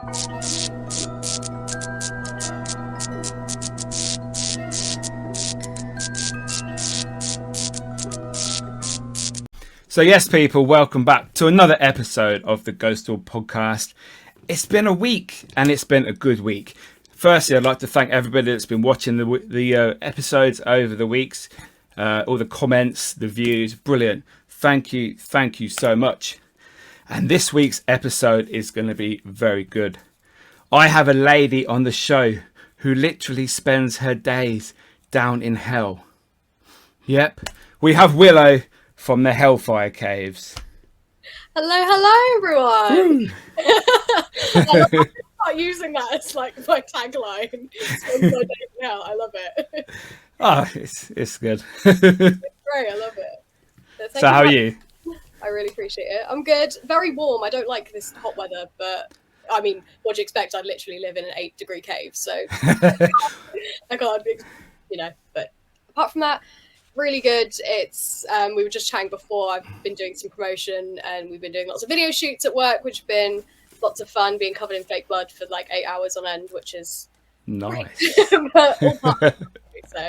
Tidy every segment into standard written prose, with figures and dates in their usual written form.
So yes, people, welcome back to another episode of the Ghostoul Podcast. It's been a week, and it's been a good week. Firstly, I'd like to thank everybody that's been watching the episodes over the weeks. All the comments, the views, brilliant. Thank you so much. And this week's episode is going to be very good. I have a lady on the show who literally spends her days down in hell. Yep, we have Willow from the Hellfire caves. Hello, everyone. I start using that as like my tagline. I love it. Oh, it's good. It's great. I love it. So how are you? I really appreciate it. I'm good. Very warm. I don't like this hot weather, but I mean, what do you expect? I literally live in an 8-degree cave, so I can't, But apart from that, really good. It's we were just chatting before. I've been doing some promotion, and we've been doing lots of video shoots at work, which have been lots of fun. Being covered in fake blood for like 8 hours on end, which is nice. But all part of it, so.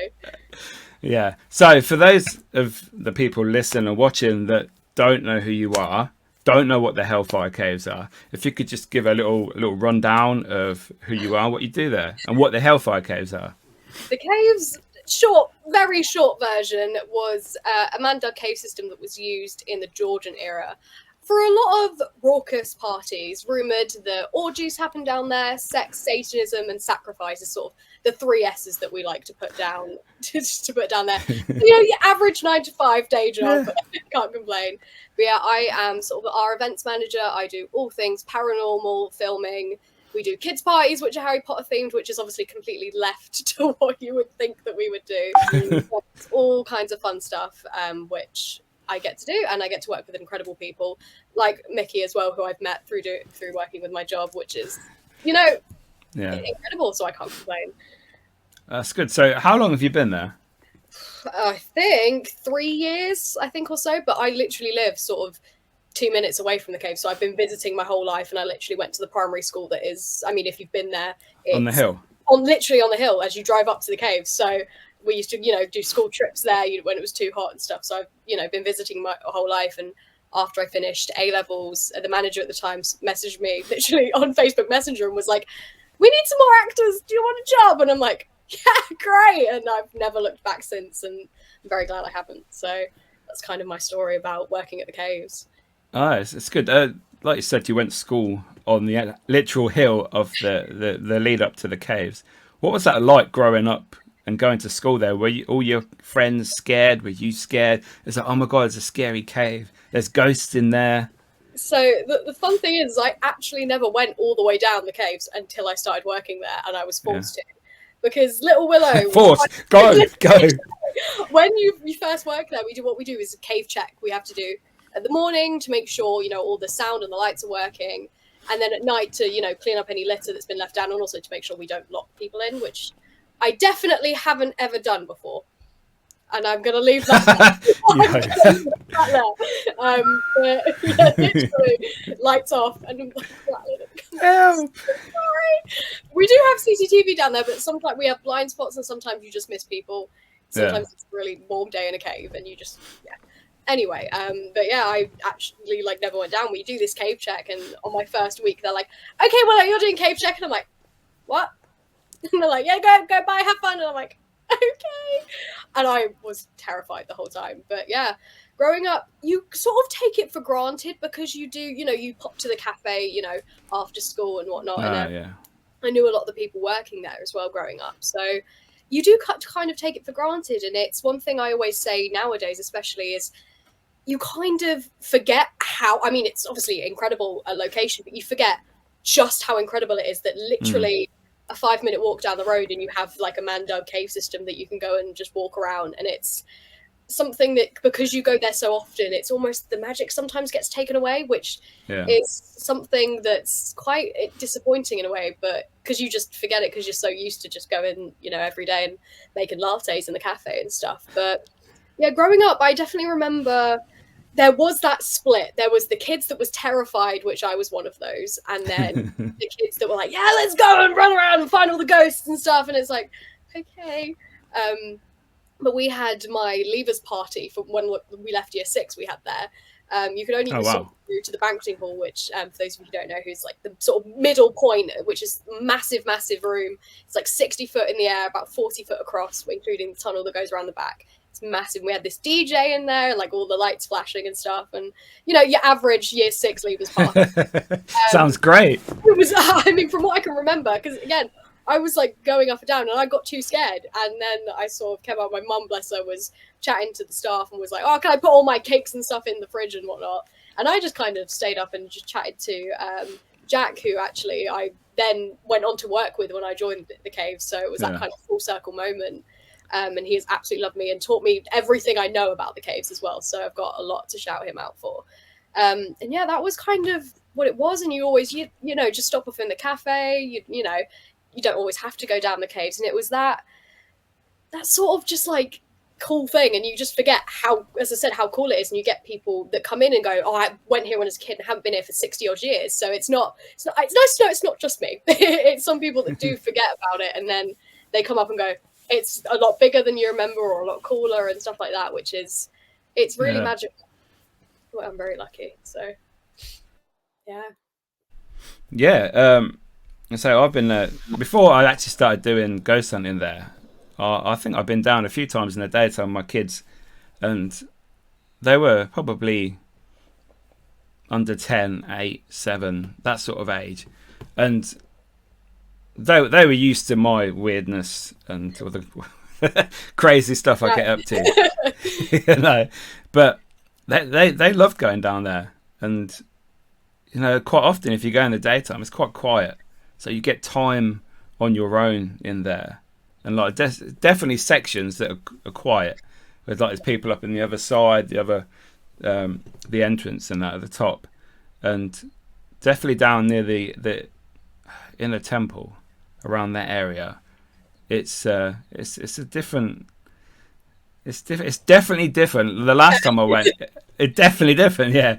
Yeah. So for those of the people listening and watching that don't know who you are, don't know what the Hellfire caves are, if you could just give a little rundown of who you are, what you do there, and what the Hellfire caves are. The caves. Very short version was a man-dug cave system that was used in the Georgian era for a lot of raucous parties. Rumoured that orgies happened down there, sex, Satanism, and sacrifice is sort of the 3 S's that we like to put down to put down there. Your average 9-to-5 day job. Can't complain. But yeah, I am sort of our events manager. I do all things paranormal, filming. We do kids' parties, which are Harry Potter themed, which is obviously completely left to what you would think that we would do. All kinds of fun stuff, which I get to do, and I get to work with incredible people like Mickey as well, who I've met through working with my job, which is, incredible. So I can't complain. That's good. So how long have you been there? I think 3 years, or so. But I literally live sort of 2 minutes away from the cave, so I've been visiting my whole life, and I literally went to the primary school that is, I mean, if you've been there, it's on the hill, literally on the hill as you drive up to the cave. So we used to do school trips there when it was too hot and stuff. So I've been visiting my whole life. And after I finished A-levels, the manager at the time messaged me literally on Facebook Messenger and was like, we need some more actors, do you want a job? And I'm like, yeah, great. And I've never looked back since, and I'm very glad I haven't. So that's kind of my story about working at the caves. Oh, it's good. Like you said, you went to school on the literal hill of the lead up to the caves. What was that like growing up and going to school there? Were all your friends scared? Were you scared? It's like, oh my God, it's a scary cave. There's ghosts in there. So the fun thing is I actually never went all the way down the caves until I started working there, and I was forced to. Because little Willow... Forced! Go! When you first work there, what we do is a cave check. We have to do at the morning to make sure, all the sound and the lights are working. And then at night to, clean up any litter that's been left down, and also to make sure we don't lock people in, which I definitely haven't ever done before. And I'm going to leave that literally, lights off, and I'm like, sorry. We do have CCTV down there, but sometimes we have blind spots, and sometimes you just miss people. Sometimes it's a really warm day in a cave, and you just, Anyway, but yeah, I actually never went down. We do this cave check, and on my first week, they're like, "Okay, well, you're doing cave check," and I'm like, "What?" And they're like, "Yeah, go, bye, have fun," and I'm like, "Okay," and I was terrified the whole time. But yeah, growing up, you sort of take it for granted because you do, you pop to the cafe, after school and whatnot. I knew a lot of the people working there as well growing up, so you do kind of take it for granted. And it's one thing I always say nowadays, especially, is you kind of forget it's obviously incredible location, but you forget just how incredible it is that literally a 5-minute walk down the road and you have a man-dug cave system that you can go and just walk around. And it's something that, because you go there so often, it's almost the magic sometimes gets taken away, which is something that's quite disappointing in a way, but because you just forget it because you're so used to just going, every day and making lattes in the cafe and stuff. But yeah, growing up, I definitely remember there was that split. There was the kids that was terrified, which I was one of those, and then the kids that were like, yeah, let's go and run around and find all the ghosts and stuff. And it's like, okay. But we had my leavers party from when we left year 6. We had there. You could only sort of through to the banqueting hall, which for those of you who don't know, who's like the sort of middle point, which is massive room. It's like 60 foot in the air, about 40 foot across, including the tunnel that goes around the back. It's massive. We had this DJ in there, like all the lights flashing and stuff, and your average year 6 leavers party. Sounds great. It was, I mean, from what I can remember, because again, I was like going up and down, and I got too scared. And then I sort of came out. My mum, bless her, was chatting to the staff and was like, "Oh, can I put all my cakes and stuff in the fridge and whatnot?" And I just kind of stayed up and just chatted to Jack, who actually I then went on to work with when I joined the cave. So it was that kind of full circle moment. And he has absolutely loved me and taught me everything I know about the caves as well. So I've got a lot to shout him out for. And yeah, that was kind of what it was. And you always, just stop off in the cafe. You don't always have to go down the caves. And it was that sort of just like cool thing. And you just forget how, as I said, how cool it is. And you get people that come in and go, oh, I went here when I was a kid and haven't been here for 60 odd years. So it's nice to know it's not just me. It's some people that do forget about it. And then they come up and go, it's a lot bigger than you remember, or a lot cooler and stuff like that, it's really magical. Well, I'm very lucky. So yeah. So I've been before I actually started doing ghost hunting there. I think I've been down a few times in the daytime with my kids, and they were probably under 10, 8, 7, that sort of age, and they were used to my weirdness and all the crazy stuff I get up to. But they love going down there, and quite often if you go in the daytime, it's quite quiet, so you get time on your own in there, and like definitely sections that are quiet, with like there's people up in the other side, the entrance and that at the top, and definitely down near the inner temple around that area. It's definitely different. The last time I went, it's definitely different. Yeah.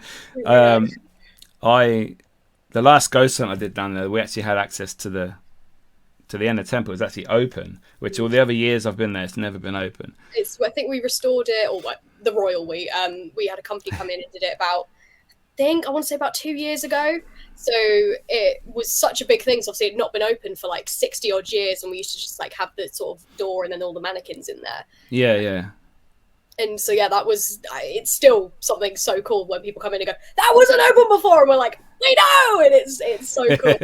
The last ghost hunt I did down there, we actually had access to the inner temple. It was actually open, which all the other years I've been there, it's never been open. I think we restored it, or like the royal we had a company come in and did it about, I want to say about 2 years ago. So it was such a big thing. So obviously it had not been open for like 60 odd years, and we used to just like have the sort of door and then all the mannequins in there. Yeah. And so it's still something so cool when people come in and go, that wasn't open before, and we're like, we know, and it's so cool.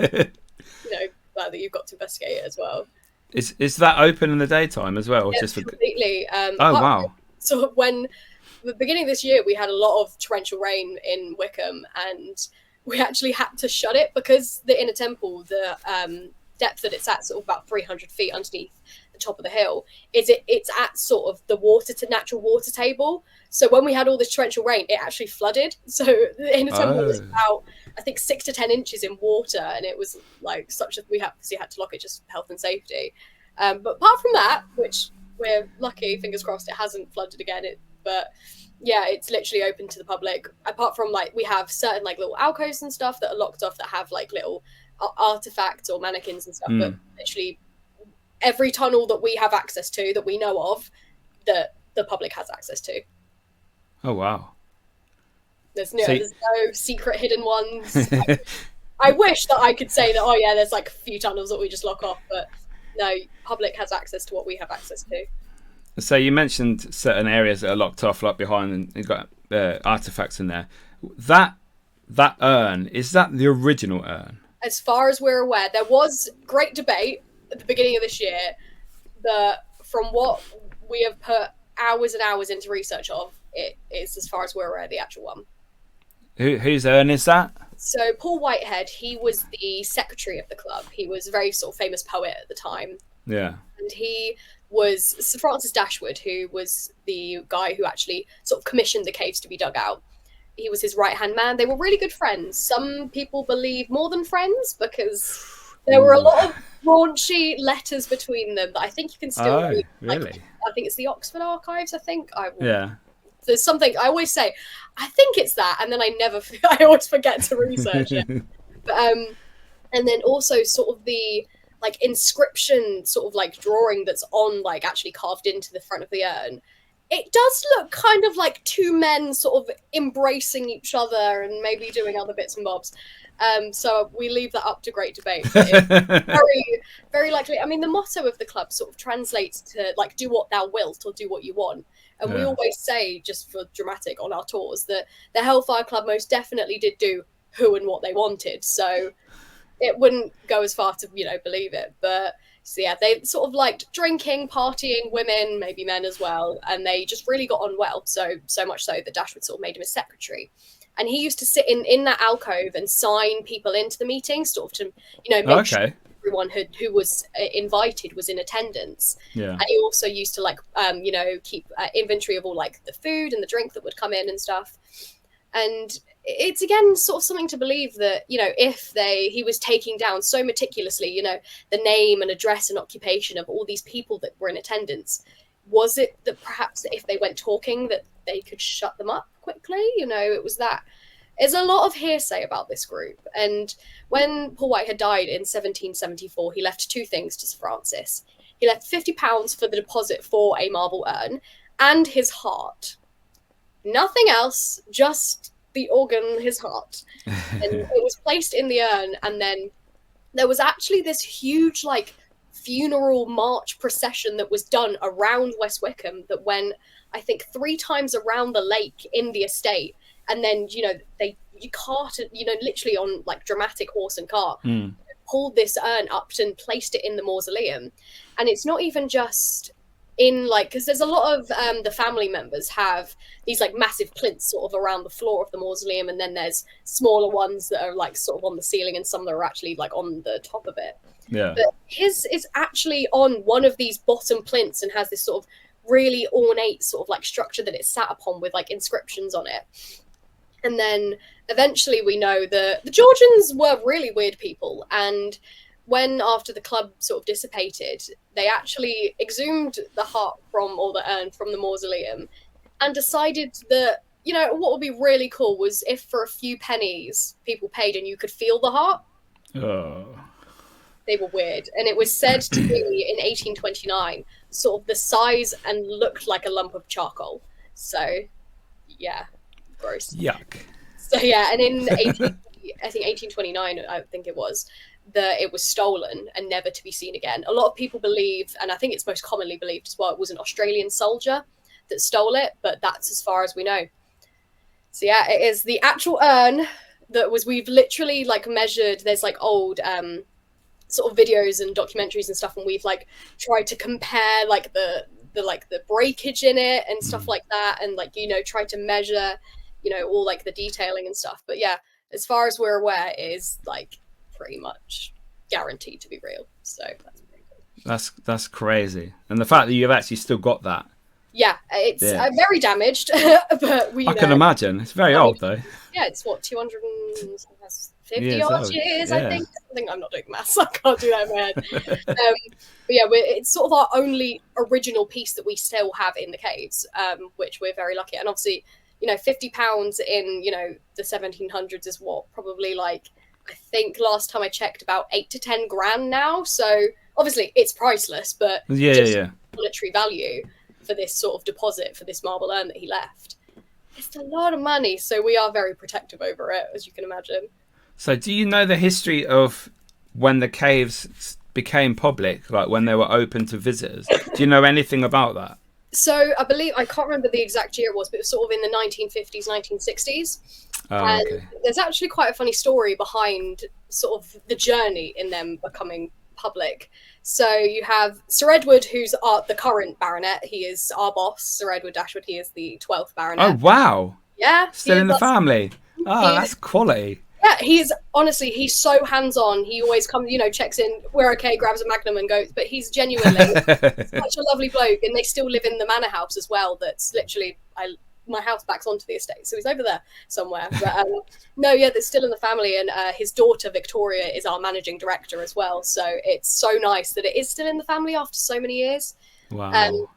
Glad that you've got to investigate it as well. Is that open in the daytime as well? Yeah, completely. Wow. So when the beginning of this year, we had a lot of torrential rain in Wickham, and we actually had to shut it because the inner temple, the depth that it's at, sort of about 300 feet underneath the top of the hill, it's at sort of the natural water table. So when we had all this torrential rain, it actually flooded. So the inner temple was about, I think, 6 to 10 inches in water, and it was like we had to lock it just for health and safety. But apart from that, which we're lucky, fingers crossed, it hasn't flooded again. But yeah, it's literally open to the public. Apart from like we have certain like little alcoves and stuff that are locked off that have like little artifacts or mannequins and stuff. But literally every tunnel that we have access to, that we know of, that the public has access to. Oh wow! There's no secret hidden ones. I wish that I could say that. Oh yeah, there's like a few tunnels that we just lock off, but no, public has access to what we have access to. So you mentioned certain areas that are locked off, like behind, and you've got artifacts in there. That urn, is that the original urn? As far as we're aware, there was great debate at the beginning of this year that, from what we have put hours and hours into research of, it is, as far as we're aware, the actual one. Whose urn is that? So Paul Whitehead, he was the secretary of the club. He was a very sort of famous poet at the time. Yeah. And he was Sir Francis Dashwood, who was the guy who actually sort of commissioned the caves to be dug out. He was his right-hand man. They were really good friends. Some people believe more than friends, because there were a lot of raunchy letters between them that I think you can still read. Really? Like, I think it's the Oxford Archives, I think. Yeah. There's something I always say, I think it's that, and then I always forget to research it. But and then also sort of the like inscription sort of like drawing that's on like actually carved into the front of the urn. It does look kind of like two men sort of embracing each other and maybe doing other bits and bobs. So we leave that up to great debate. But it's very, very likely. I mean, the motto of the club sort of translates to like, do what thou wilt or do what you want. And we always say, just for dramatic on our tours, that the Hellfire Club most definitely did do who and what they wanted. So it wouldn't go as far to, believe it. But so yeah, they sort of liked drinking, partying, women, maybe men as well. And they just really got on well. So much so that Dashwood sort of made him his secretary. And he used to sit in that alcove and sign people into the meeting, sort of to, make sure everyone who was invited was in attendance. Yeah. And he also used to keep inventory of all like the food and the drink that would come in and stuff. And it's again sort of something to believe that, if he was taking down so meticulously, the name and address and occupation of all these people that were in attendance, was it that perhaps if they went talking that they could shut them up quickly? It was that. There's a lot of hearsay about this group. And when Paul White had died in 1774, he left two things to Sir Francis. He left £50 for the deposit for a marble urn and his heart. Nothing else, just the organ, his heart. And it was placed in the urn, and then there was actually this huge funeral march procession that was done around West Wickham that went, I think, 3 times around the lake in the estate. And then, you carted, literally on dramatic horse and cart, pulled this urn up and placed it in the mausoleum. And it's not even just in because there's a lot of the family members have these massive plinths sort of around the floor of the mausoleum. And then there's smaller ones that are sort of on the ceiling, and some that are actually on the top of it. Yeah. But his is actually on one of these bottom plinths and has this sort of really ornate sort of structure that it's sat upon with inscriptions on it. And then eventually we know that the Georgians were really weird people. And when after the club sort of dissipated, they actually exhumed the heart or the urn from the mausoleum and decided that, what would be really cool was if for a few pennies people paid and you could feel the heart. Oh. They were weird. And it was said to be in 1829, sort of the size and looked like a lump of charcoal. So, yeah. Gross. Yuck. So yeah, and in 1829, I think it was, that it was stolen and never to be seen again. A lot of people believe, and I think it's most commonly believed as well, it was an Australian soldier that stole it, but that's as far as we know. So yeah, it is the actual urn that we've literally measured. There's old sort of videos and documentaries and stuff, and we've tried to compare the breakage in it and stuff like that, and try to measure all the detailing and stuff. But yeah, as far as we're aware, it is pretty much guaranteed to be real. So that's pretty cool. That's crazy. And the fact that you've actually still got that. Yeah, it's very damaged, but I can imagine. It's very old though. Yeah, it's 250 odd years, yeah. I think. I'm not doing maths, I can't do that in my head. But yeah, it's sort of our only original piece that we still have in the caves, which we're very lucky. And obviously, £50 in, the 1700s is what, probably I think last time I checked about 8 to 10 grand now. So obviously it's priceless, but monetary value for this sort of deposit for this marble urn that he left, it's a lot of money. So we are very protective over it, as you can imagine. So do you know the history of when the caves became public, when they were open to visitors? Do you know anything about that? So I believe, I can't remember the exact year it was, but it was sort of in the 1950s, 1960s. And there's actually quite a funny story behind sort of the journey in them becoming public. So you have Sir Edward, who's the current baronet. He is our boss, Sir Edward Dashwood. He is the 12th baronet. Oh, wow. Yeah. Still in the family. Oh, that's quality. Yeah, he's so hands-on. He always comes, checks in, we're okay, grabs a Magnum and goes. But he's genuinely such a lovely bloke. And they still live in the manor house as well. That's literally, my house backs onto the estate. So he's over there somewhere. But no, yeah, they're still in the family. And his daughter, Victoria, is our managing director as well. So it's so nice that it is still in the family after so many years. Wow.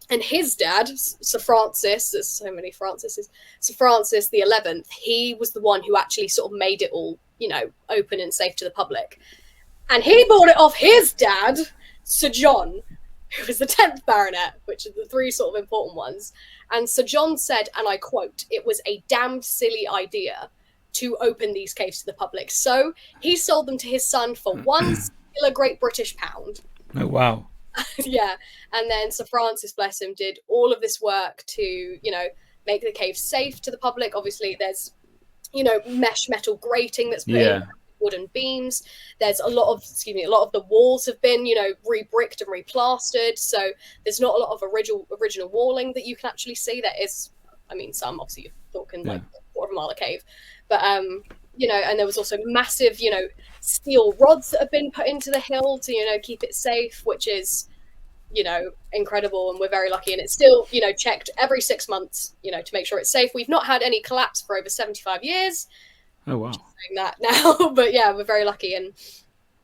And his dad, Sir Francis, there's so many Francises, Sir Francis the 11th, he was the one who actually sort of made it all, open and safe to the public. And he bought it off his dad, Sir John, who was the 10th Baronet, which are the three sort of important ones. And Sir John said, and I quote, "It was a damned silly idea to open these caves to the public." So he sold them to his son for one singular Great British pound. Oh, wow. Yeah. And then Sir Francis, bless him, did all of this work to, make the cave safe to the public. Obviously, there's, mesh metal grating that's put in, wooden beams. There's a lot of the walls have been, re-bricked and replastered. So there's not a lot of original walling that you can actually see. There is, some, obviously you're talking like a quarter of a mile of cave. But, and there was also massive, steel rods that have been put into the hill to, keep it safe, which is, incredible. And we're very lucky. And it's still, checked every 6 months, to make sure it's safe. We've not had any collapse for over 75 years. Oh, wow. Saying that now. But yeah, we're very lucky. And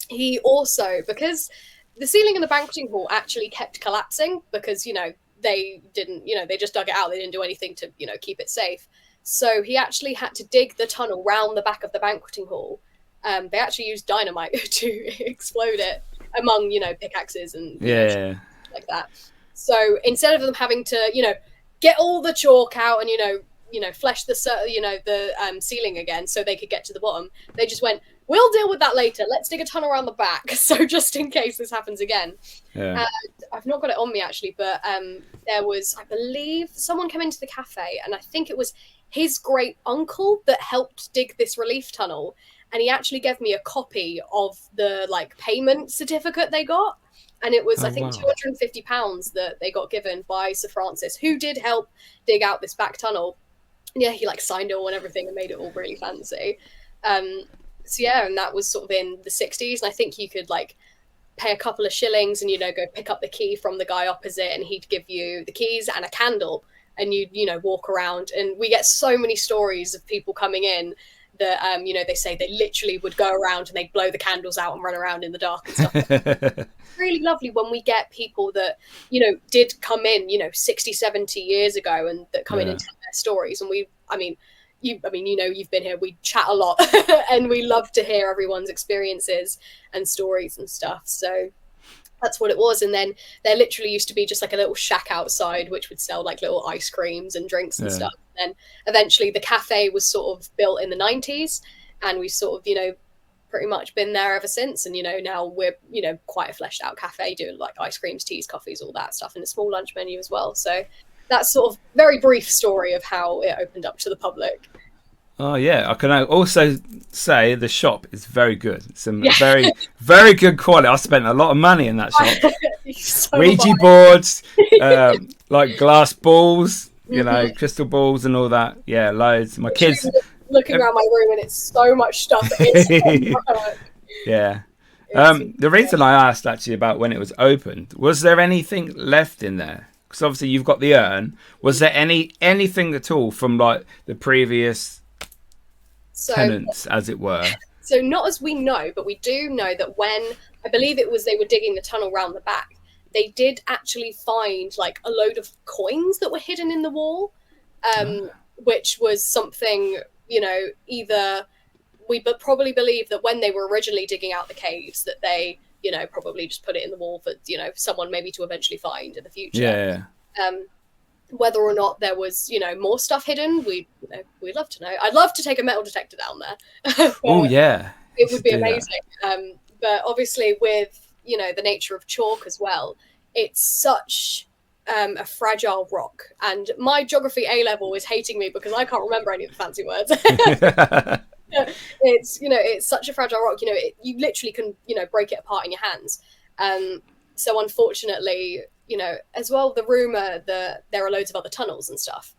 he also, because the ceiling in the banqueting hall actually kept collapsing because, they didn't, they just dug it out. They didn't do anything to, keep it safe. So he actually had to dig the tunnel round the back of the banqueting hall. They actually used dynamite to explode it among, pickaxes and like that. So instead of them having to, get all the chalk out and, flesh the ceiling again so they could get to the bottom, they just went, "We'll deal with that later. Let's dig a tunnel around the back." So just in case this happens again. Yeah. And I've not got it on me actually, but there was, I believe, someone came into the cafe, and I think it was his great uncle that helped dig this relief tunnel, and he actually gave me a copy of the payment certificate they got, and it was £250 that they got given by Sir Francis, who did help dig out this back tunnel. And yeah, he signed it all and everything and made it all really fancy. So yeah, and that was sort of in the 60s, and I think you could pay a couple of shillings and go pick up the key from the guy opposite, and he'd give you the keys and a candle, and you'd walk around. And we get so many stories of people coming in that they say they literally would go around and they'd blow the candles out and run around in the dark and stuff. It's really lovely when we get people that did come in 60, 70 years ago and that come in and tell their stories. And you've been here, we chat a lot and we love to hear everyone's experiences and stories and stuff. So that's what it was. And then there literally used to be just a little shack outside which would sell little ice creams and drinks and stuff. And then eventually the cafe was sort of built in the 90s, and we've sort of pretty much been there ever since. And now we're quite a fleshed out cafe doing ice creams, teas, coffees, all that stuff, and a small lunch menu as well. So that's sort of very brief story of how it opened up to the public. Oh yeah, I can also say the shop is very good. Some very, very good quality. I spent a lot of money in that shop. So Ouija boards, glass balls, crystal balls and all that. Yeah, loads. My kids looking around my room, and it's so much stuff. Yeah. The reason I asked actually about when it was opened, was there anything left in there? Because obviously you've got the urn. Was there anything at all from the previous tenants, as it were? So not as we know, but we do know that when, I believe it was, they were digging the tunnel round the back, they did actually find a load of coins that were hidden in the wall, which was something, either we probably believe that when they were originally digging out the caves that they, probably just put it in the wall for, someone maybe to eventually find in the future. Yeah. Whether or not there was, more stuff hidden, we'd love to know. I'd love to take a metal detector down there. Oh yeah, it would be amazing. But obviously, with the nature of chalk as well, it's such a fragile rock. And my geography A level is hating me because I can't remember any of the fancy words. It's such a fragile rock. You literally can break it apart in your hands. So unfortunately, as well, the rumor that there are loads of other tunnels and stuff.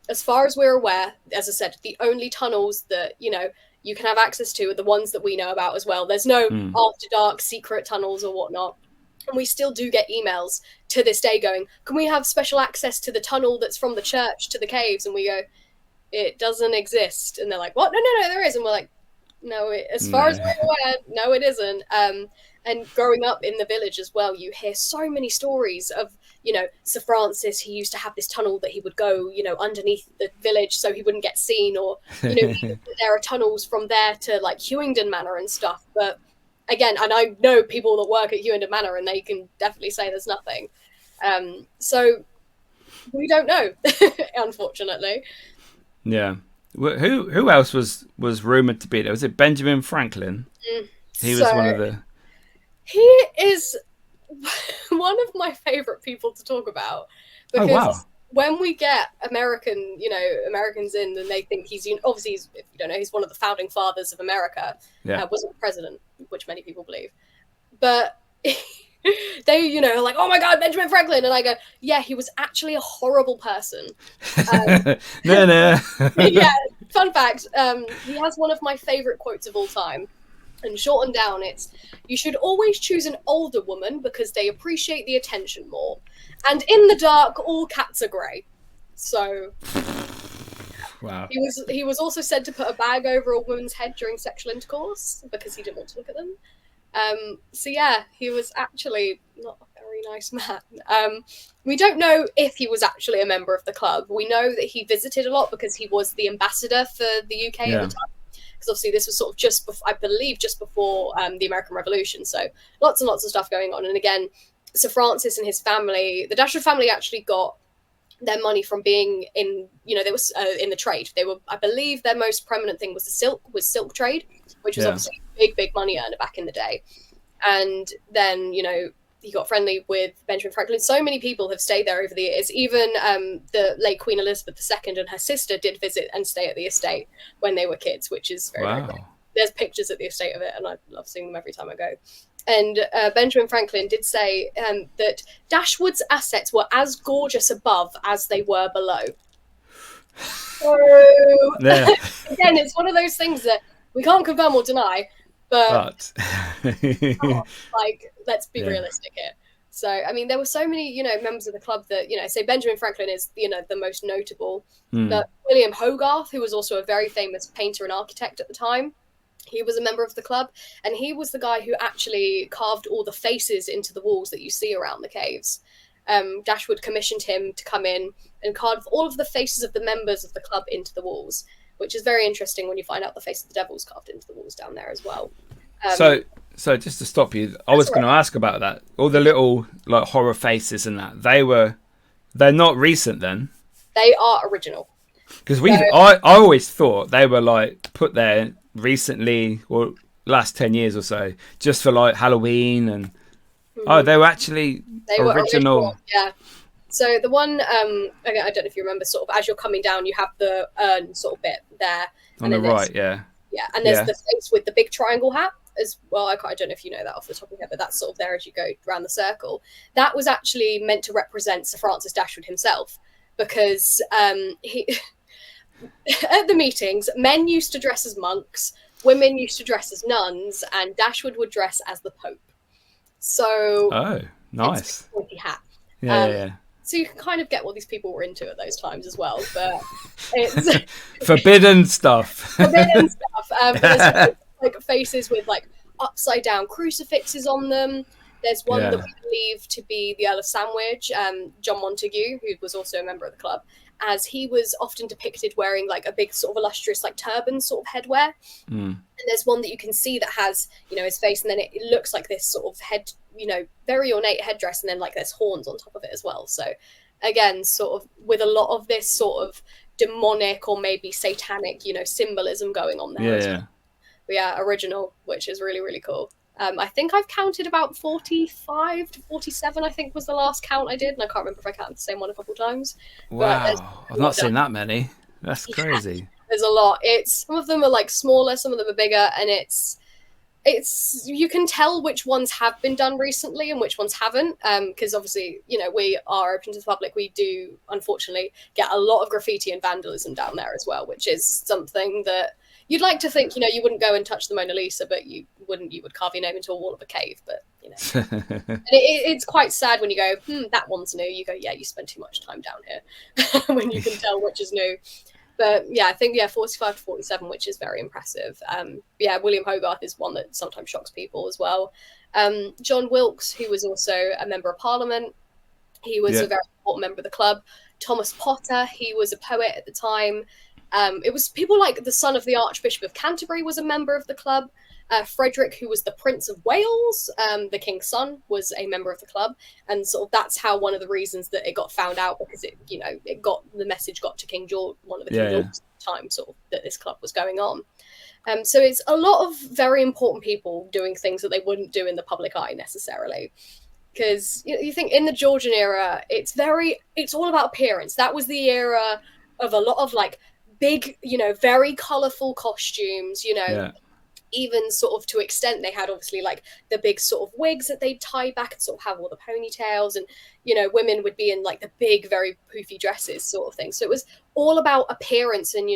As far as we're aware, as I said, the only tunnels that, you can have access to are the ones that we know about as well. There's no after dark secret tunnels or whatnot. And we still do get emails to this day going, "Can we have special access to the tunnel that's from the church to the caves?" And we go, "It doesn't exist." And they're like, "What? No, there is." And we're like, No, as far as we're aware, no, it isn't. And growing up in the village as well, you hear so many stories of, Sir Francis. He used to have this tunnel that he would go, underneath the village so he wouldn't get seen, or, there are tunnels from there to like Hewingdon Manor and stuff. But again, and I know people that work at Hewingdon Manor, and they can definitely say there's nothing. So we don't know, unfortunately. Yeah. Who else was rumored to be there? Was it Benjamin Franklin? He was one of the. He is one of my favorite people to talk about, because when we get Americans in, and they think he's obviously, if you don't know, he's one of the founding fathers of America. Wasn't president, which many people believe, but. They, are like, oh my God, Benjamin Franklin. And I go, yeah, he was actually a horrible person. No. Yeah, fun fact, he has one of my favorite quotes of all time. And shortened down, it's, you should always choose an older woman because they appreciate the attention more. And in the dark, all cats are grey. So... Wow. He was also said to put a bag over a woman's head during sexual intercourse because he didn't want to look at them. So yeah, he was actually not a very nice man. We don't know if he was actually a member of the club. We know that he visited a lot because he was the ambassador for the UK at the time. Because obviously this was sort of just before, I believe, just before the American Revolution. So lots and lots of stuff going on. And again, Sir Francis and his family, the Dashwood family actually got their money from being in, they were in the trade. They were, I believe, their most prominent thing was silk trade, which was obviously a big money earner back in the day. And then, he got friendly with Benjamin Franklin. So many people have stayed there over the years. Even the late Queen Elizabeth II and her sister did visit and stay at the estate when they were kids, which is very, very cool. There's pictures at the estate of it, and I love seeing them every time I go. And Benjamin Franklin did say that Dashwood's assets were as gorgeous above as they were below. So, again, it's one of those things that we can't confirm or deny, but let's be realistic here. So, I mean, there were so many, members of the club that, say Benjamin Franklin is, the most notable. But William Hogarth, who was also a very famous painter and architect at the time, he was a member of the club, and he was the guy who actually carved all the faces into the walls that you see around the caves. Dashwood commissioned him to come in and carve all of the faces of the members of the club into the walls, which is very interesting when you find out the face of the devil's carved into the walls down there as well. So just to stop you, I was going to ask about that. All the little like horror faces and that, they're not recent then? They are original. Because I always thought they were like put there recently or last 10 years or so, just for like Halloween and they were actually original. Yeah. So the one, I don't know if you remember, sort of as you're coming down, you have the urn sort of bit there. On the right, yeah. Yeah, and there's the face with the big triangle hat as well. I don't know if you know that off the top of your head, but that's sort of there as you go around the circle. That was actually meant to represent Sir Francis Dashwood himself, because he at the meetings, men used to dress as monks, women used to dress as nuns, and Dashwood would dress as the Pope. So, nice. Pointy hat. Yeah. So you can kind of get what these people were into at those times as well, but it's forbidden stuff. There's like faces with like upside down crucifixes on them. There's one that we believe to be the Earl of Sandwich, John Montague, who was also a member of the club, as he was often depicted wearing like a big sort of illustrious like turban sort of headwear. And there's one that you can see that has, his face, and then it looks like this sort of head, very ornate headdress, and then like there's horns on top of it as well. So again, sort of with a lot of this sort of demonic or maybe satanic, symbolism going on there. Well. But yeah, original, which is really, really cool. I think I've counted about 45 to 47, I think was the last count I did. And I can't remember if I counted the same one a couple of times. Wow. I've not seen that many. That's crazy. There's a lot. Some of them are like smaller, some of them are bigger. And it's you can tell which ones have been done recently and which ones haven't. Because obviously, we are open to the public. We do, unfortunately, get a lot of graffiti and vandalism down there as well, which is something that you'd like to think, you wouldn't go and touch the Mona Lisa, but you would carve your name into a wall of a cave. But, and it's quite sad when you go, that one's new. You go, yeah, you spend too much time down here when you can tell which is new. But yeah, I think 45 to 47, which is very impressive. William Hogarth is one that sometimes shocks people as well. John Wilkes, who was also a member of Parliament, he was a very important member of the club. Thomas Potter, he was a poet at the time. It was people like the son of the Archbishop of Canterbury was a member of the club. Frederick, who was the Prince of Wales, the King's son, was a member of the club, and sort of that's how one of the reasons that it got found out, because the message got to King George, one of the King George's time, sort of, that this club was going on. So it's a lot of very important people doing things that they wouldn't do in the public eye necessarily. Because you think in the Georgian era, it's all about appearance. That was the era of a lot of like big, very colourful costumes, even sort of to extent they had obviously like the big sort of wigs that they'd tie back and sort of have all the ponytails, and women would be in like the big, very poofy dresses sort of thing. So it was all about appearance and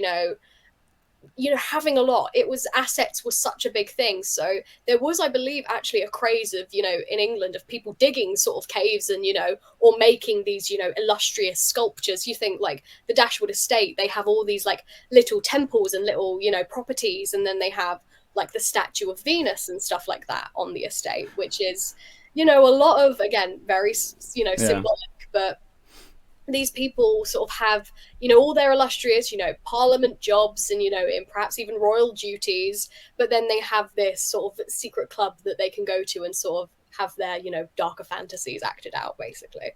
having a lot. It was assets was such a big thing. So there was, I believe, actually a craze of in England of people digging sort of caves and or making these illustrious sculptures. You think like the Dashwood estate, they have all these like little temples and little properties, and then they have like the statue of Venus and stuff like that on the estate, which is a lot of, again, very symbolic. But these people sort of have all their illustrious parliament jobs and and perhaps even royal duties, but then they have this sort of secret club that they can go to and sort of have their darker fantasies acted out, basically.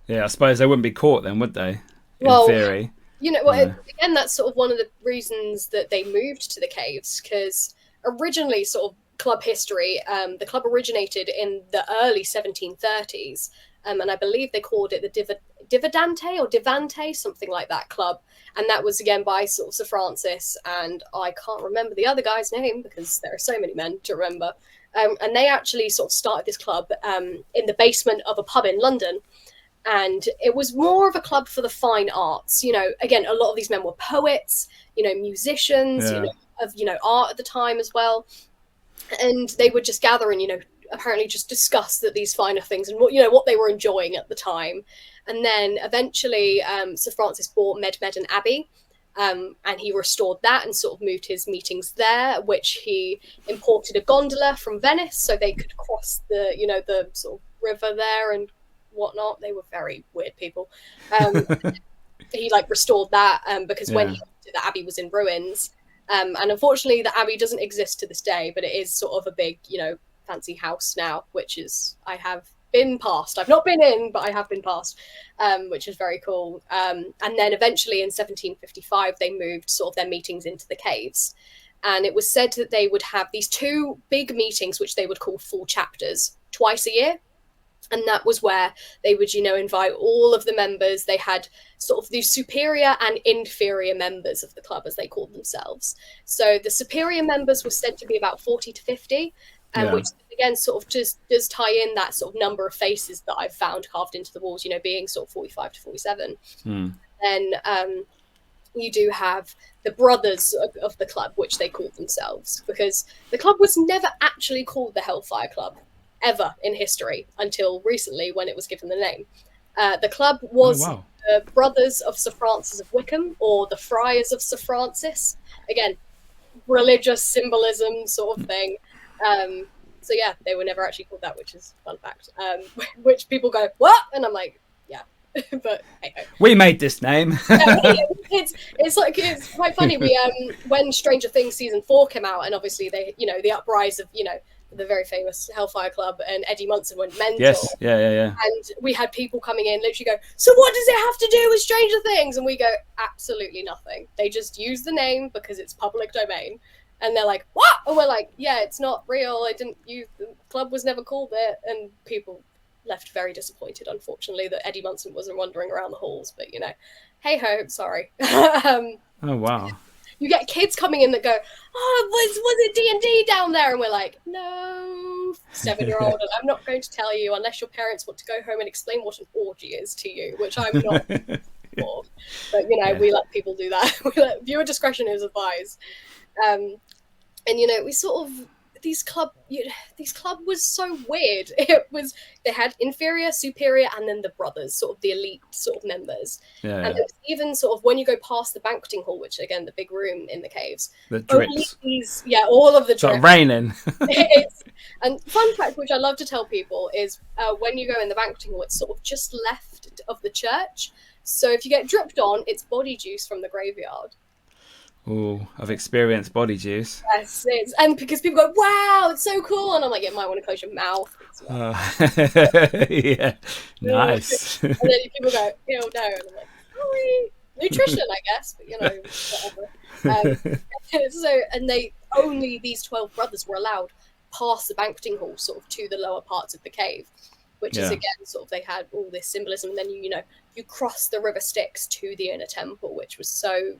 I suppose they wouldn't be caught then, would they, in theory? Again, that's sort of one of the reasons that they moved to the caves, because originally, sort of club history, the club originated in the early 1730s, and I believe they called it the Dividante or Divante, something like that club, and that was again by sort of Sir Francis, and I can't remember the other guy's name because there are so many men to remember, and they actually sort of started this club in the basement of a pub in London. And it was more of a club for the fine arts. Again, a lot of these men were poets, musicians, of art at the time as well. And they would just gather and, apparently just discuss these finer things and what they were enjoying at the time. And then eventually Sir Francis bought Medmedan Abbey, and he restored that and sort of moved his meetings there, which he imported a gondola from Venice so they could cross the sort of river there and whatnot. They were very weird people. He restored that because when he did, the abbey was in ruins, and unfortunately the abbey doesn't exist to this day, but it is sort of a big fancy house now, which is I have been past. I've not been in, but I have been past, which is very cool. And then eventually in 1755 they moved sort of their meetings into the caves, and it was said that they would have these two big meetings which they would call full chapters twice a year. And that was where they would, invite all of the members. They had sort of these superior and inferior members of the club, as they called themselves. So the superior members were said to be about 40 to 50, which again sort of just does tie in that sort of number of faces that I've found carved into the walls, being sort of 45 to 47. Then you do have the brothers of the club, which they called themselves, because the club was never actually called the Hellfire Club ever in history until recently when it was given the name. The club was the Brothers of Sir Francis of Wickham, or the Friars of Sir Francis. Again, religious symbolism sort of thing. So yeah, they were never actually called that, which is a fun fact. Which people go, what? And I'm like, yeah. But hey, we made this name. It's quite funny. We when Stranger Things season 4 came out, and obviously they the uprise of the very famous Hellfire Club, and Eddie Munson went mental. Yes, yeah. And we had people coming in literally go, so what does it have to do with Stranger Things? And we go, absolutely nothing. They just use the name because it's public domain. And they're like, what? And we're like, yeah, it's not real. I didn't use, the club was never called it. And people left very disappointed, unfortunately, that Eddie Munson wasn't wandering around the halls. But, hey ho, sorry. Oh, wow. You get kids coming in that go, oh, was it D&D down there? And we're like, no, 7-year-old, and I'm not going to tell you unless your parents want to go home and explain what an orgy is to you, which I'm not for. But, we let people do that. Viewer discretion is advised. And, we sort of, these club was so weird. They had inferior, superior, and then the brothers, sort of the elite sort of members. Yeah. And it was even sort of when you go past the banqueting hall, which again the big room in the caves, the drips. All of the drips. It's raining. And fun fact, which I love to tell people, is when you go in the banqueting hall, it's sort of just left of the church. So if you get dripped on, it's body juice from the graveyard. Oh, I've experienced body juice. Yes, and because people go, wow, it's so cool. And I'm like, you might want to close your mouth. Yeah, nice. And then people go, ew, no. And I'm like, sorry. Nutrition, I guess, but you know, whatever. And these 12 brothers were allowed past the banqueting hall, sort of to the lower parts of the cave, which is again, sort of, they had all this symbolism. And then you cross the river Styx to the inner temple, which was so,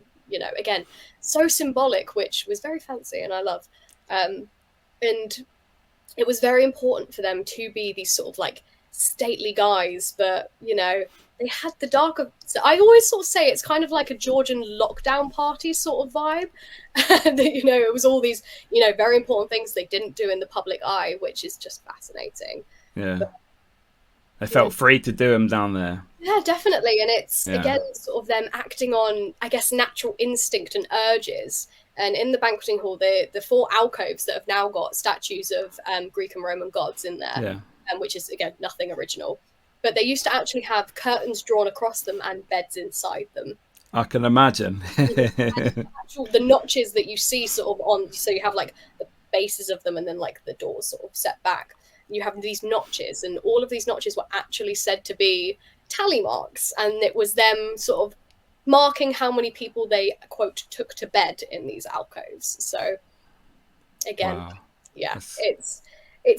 again, so symbolic, which was very fancy and I love. And it was very important for them to be these sort of like stately guys, but, they had the darker. So I always sort of say it's kind of like a Georgian lockdown party sort of vibe. And, it was all these, very important things they didn't do in the public eye, which is just fascinating. Yeah. But, they felt free to do them down there. Yeah, definitely. And it's, again, sort of them acting on, I guess, natural instinct and urges. And in the banqueting hall, the 4 alcoves that have now got statues of Greek and Roman gods in there, which is, again, nothing original. But they used to actually have curtains drawn across them and beds inside them. I can imagine. The notches that you see sort of on, so you have like the bases of them and then like the doors sort of set back. You have these notches, and all of these notches were actually said to be tally marks, and it was them sort of marking how many people they, quote, took to bed in these alcoves. So again, it's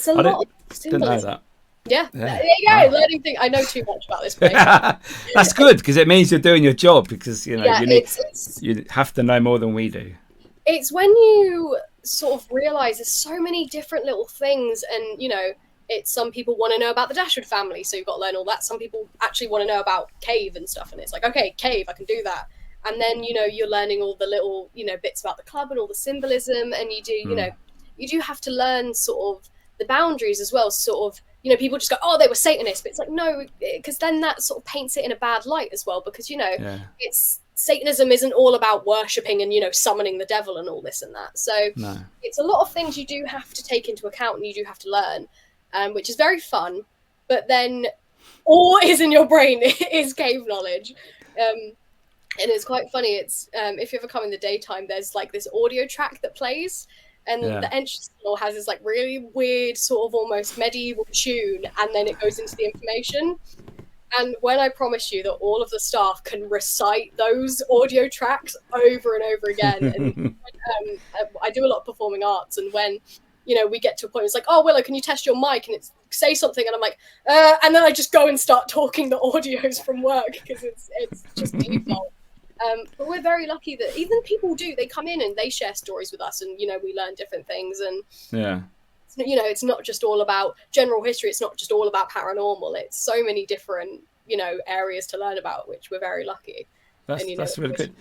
a lot of symbolism. Didn't know that. Yeah. Learning things. I know too much about this place. That's good, because it means you're doing your job, because you have to know more than we do. It's when you sort of realize there's so many different little things, and it's some people want to know about the Dashwood family, so you've got to learn all that. Some people actually want to know about cave and stuff, and it's like, okay, cave, I can do that. And then you're learning all the little bits about the club and all the symbolism, and you do you do have to learn sort of the boundaries as well. Sort of people just go, oh, they were Satanists, but it's like, no, because then that sort of paints it in a bad light as well, because it's Satanism isn't all about worshipping and summoning the devil and all this and that. So it's a lot of things you do have to take into account and you do have to learn, which is very fun. But then all is in your brain is cave knowledge. And it's quite funny. It's if you ever come in the daytime, there's like this audio track that plays, and the entrance door has this like really weird sort of almost medieval tune, and then it goes into the information. And when I promise you that all of the staff can recite those audio tracks over and over again, and I do a lot of performing arts, and when we get to a point, it's like, oh, Willow, can you test your mic? And it's say something, and I'm like, and then I just go and start talking the audios from work, because it's just default. But we're very lucky that even people they come in and they share stories with us, and we learn different things, and it's not just all about general history, it's not just all about paranormal, it's so many different areas to learn about, which we're very lucky. That's really good.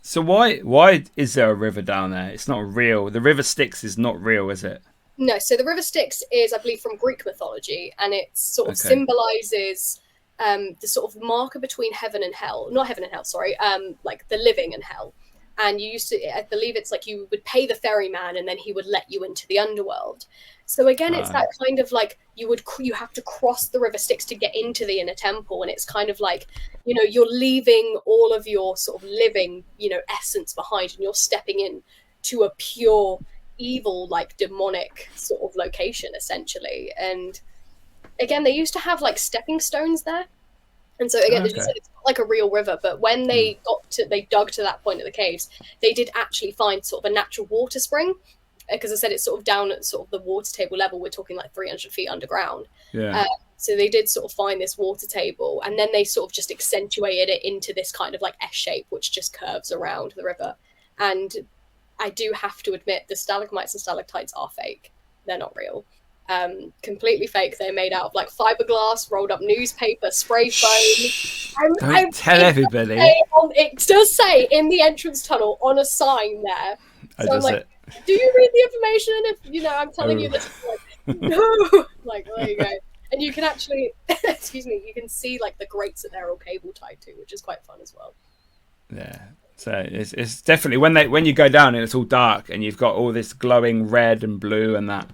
So why is there a river down there? It's not real. The river Styx is not real, is it? No, so the river Styx is, I believe, from Greek mythology, and it sort of symbolizes the sort of marker between heaven and hell. Not heaven and hell, sorry. Like the living and hell. And you used to, I believe it's like you would pay the ferryman and then he would let you into the underworld. So again, it's that kind of like you have to cross the river Styx to get into the inner temple. And it's kind of like, you're leaving all of your sort of living, essence behind, and you're stepping in to a pure evil, like demonic sort of location, essentially. And again, they used to have like stepping stones there. And so again, it's not like a real river, but when they dug to that point of the caves, they did actually find sort of a natural water spring, because I said it's sort of down at sort of the water table level. We're talking like 300 feet underground. So they did sort of find this water table, and then they sort of just accentuated it into this kind of like S shape, which just curves around the river. And I do have to admit, the stalagmites and stalactites are fake. They're not real. Completely fake. They're made out of like fiberglass, rolled up newspaper, spray foam. Don't tell everybody. It does say in the entrance tunnel on a sign there. So I'm like, do you read the information? If I'm telling you this, like, no, like there you go. And you can actually, excuse me, you can see like the grates that they're all cable tied to, which is quite fun as well. Yeah. So it's definitely when you go down and it's all dark and you've got all this glowing red and blue and that.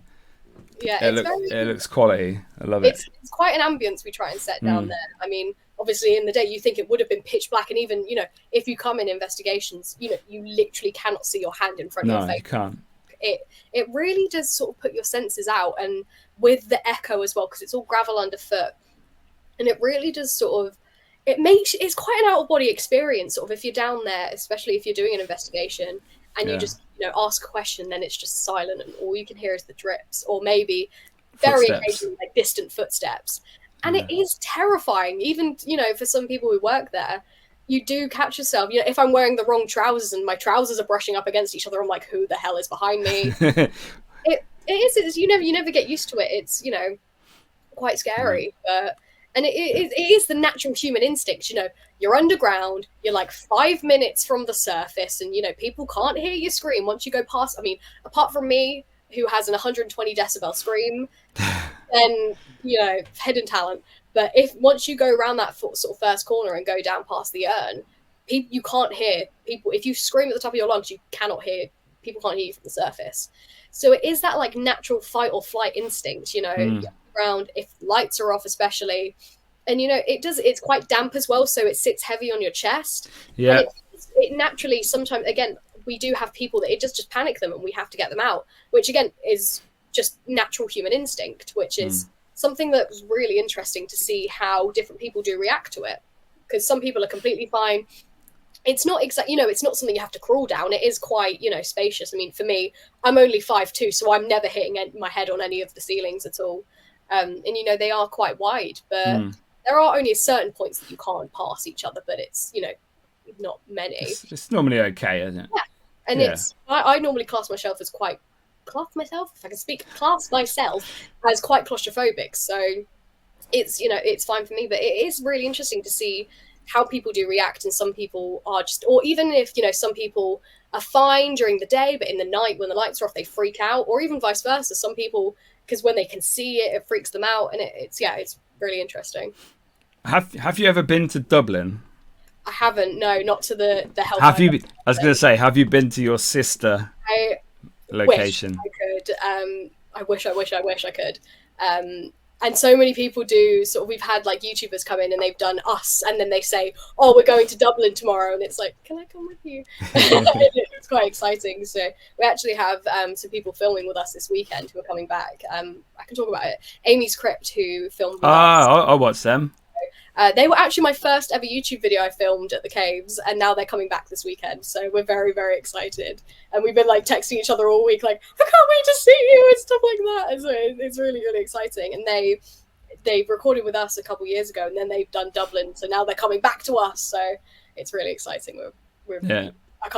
Yeah, it looks quality. I love it. It's quite an ambience we try and set down there. I mean, obviously in the day you think it would have been pitch black, and even if you come in investigations, you literally cannot see your hand in front of your face. No, you can't. It really does sort of put your senses out, and with the echo as well, because it's all gravel underfoot, and it really does sort of it's quite an out of body experience. Sort of if you're down there, especially if you're doing an investigation and you just ask a question, then it's just silent, and all you can hear is the drips, or maybe very occasionally like distant footsteps. And it is terrifying, even for some people who work there. You do catch yourself, if I'm wearing the wrong trousers and my trousers are brushing up against each other, I'm like, who the hell is behind me? It's you never get used to it. It's quite scary, but and it is the natural human instinct. You're underground, you're like 5 minutes from the surface, and people can't hear you scream once you go past. I mean, apart from me, who has an 120 decibel scream, then hidden talent. But if once you go around that sort of first corner and go down past the urn, you can't hear people. If you scream at the top of your lungs, you cannot hear. People can't hear you from the surface. So it is that like natural fight or flight instinct, around if lights are off especially. And it's quite damp as well, so it sits heavy on your chest. Yeah. And it naturally sometimes, again, we do have people that it just panic them and we have to get them out, which again is just natural human instinct, which is something that was really interesting to see how different people do react to it. Because some people are completely fine. It's not it's not something you have to crawl down. It is quite, spacious. I mean, for me, I'm only 5'2", so I'm never hitting my head on any of the ceilings at all. And they are quite wide, but there are only certain points that you can't pass each other, but it's, not many. It's normally okay, isn't it? Yeah. And I normally class myself as quite claustrophobic, so it's fine for me. But it is really interesting to see how people do react, and some people are just, or even if some people are fine during the day, but in the night when the lights are off they freak out, or even vice versa. Some people, because when they can see it freaks them out, and it's really interesting. Have you ever been to Dublin? I haven't. No, not to the Hellfire. Have you? I was going to say, have you been to your sister location? I wish I could. And so many people do. Sort of, we've had like YouTubers come in and they've done us, and then they say, "Oh, we're going to Dublin tomorrow," and it's like, "Can I come with you?" It's quite exciting. So we actually have some people filming with us this weekend who are coming back. I can talk about it. Amy's Crypt, who filmed with us. I watched them. They were actually my first ever YouTube video I filmed at the caves, and now they're coming back this weekend. So we're very, very excited. And we've been like texting each other all week, like, I can't wait to see you and stuff like that. And so it's really, really exciting. And they recorded with us a couple years ago, and then they've done Dublin. So now they're coming back to us. So it's really exciting. I can't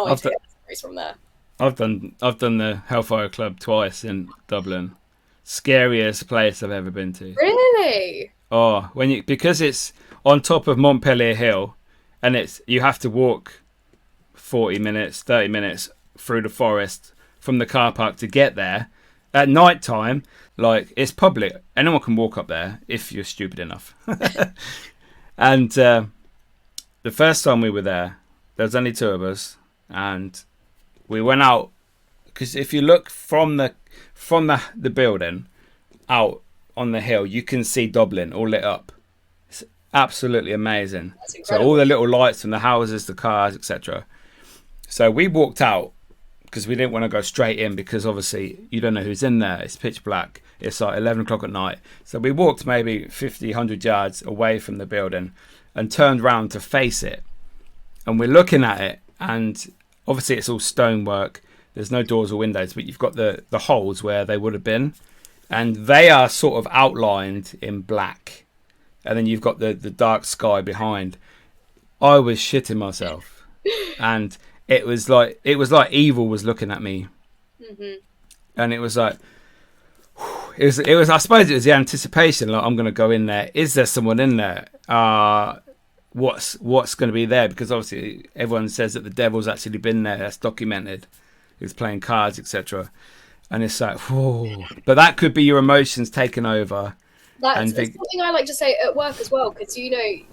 wait to get the stories from there. I've done the Hellfire Club twice in Dublin. Scariest place I've ever been to. Really? Oh, because it's on top of Montpellier Hill, and you have to walk 30 minutes through the forest from the car park to get there. At night time, like, it's public. Anyone can walk up there if you're stupid enough. And the first time we were there was only two of us, and we went out, because if you look from the building out on the hill, you can see Dublin all lit up. It's absolutely amazing. So all the little lights from the houses, the cars, etc. So we walked out because we didn't want to go straight in, because obviously you don't know who's in there. It's pitch black. It's like 11 o'clock at night. So we walked maybe 50, 100 yards away from the building and turned round to face it. And we're looking at it, and obviously it's all stonework. There's no doors or windows, but you've got the holes where they would have been. And they are sort of outlined in black. And then you've got the dark sky behind. I was shitting myself. And it was like evil was looking at me. Mm-hmm. And it was like, it was I suppose it was the anticipation, like, I'm going to go in there. Is there someone in there? What's going to be there? Because obviously everyone says that the devil's actually been there. That's documented. who's playing cards, etc. And it's like, whoa. But that could be your emotions taken over. That's something I like to say at work as well, because you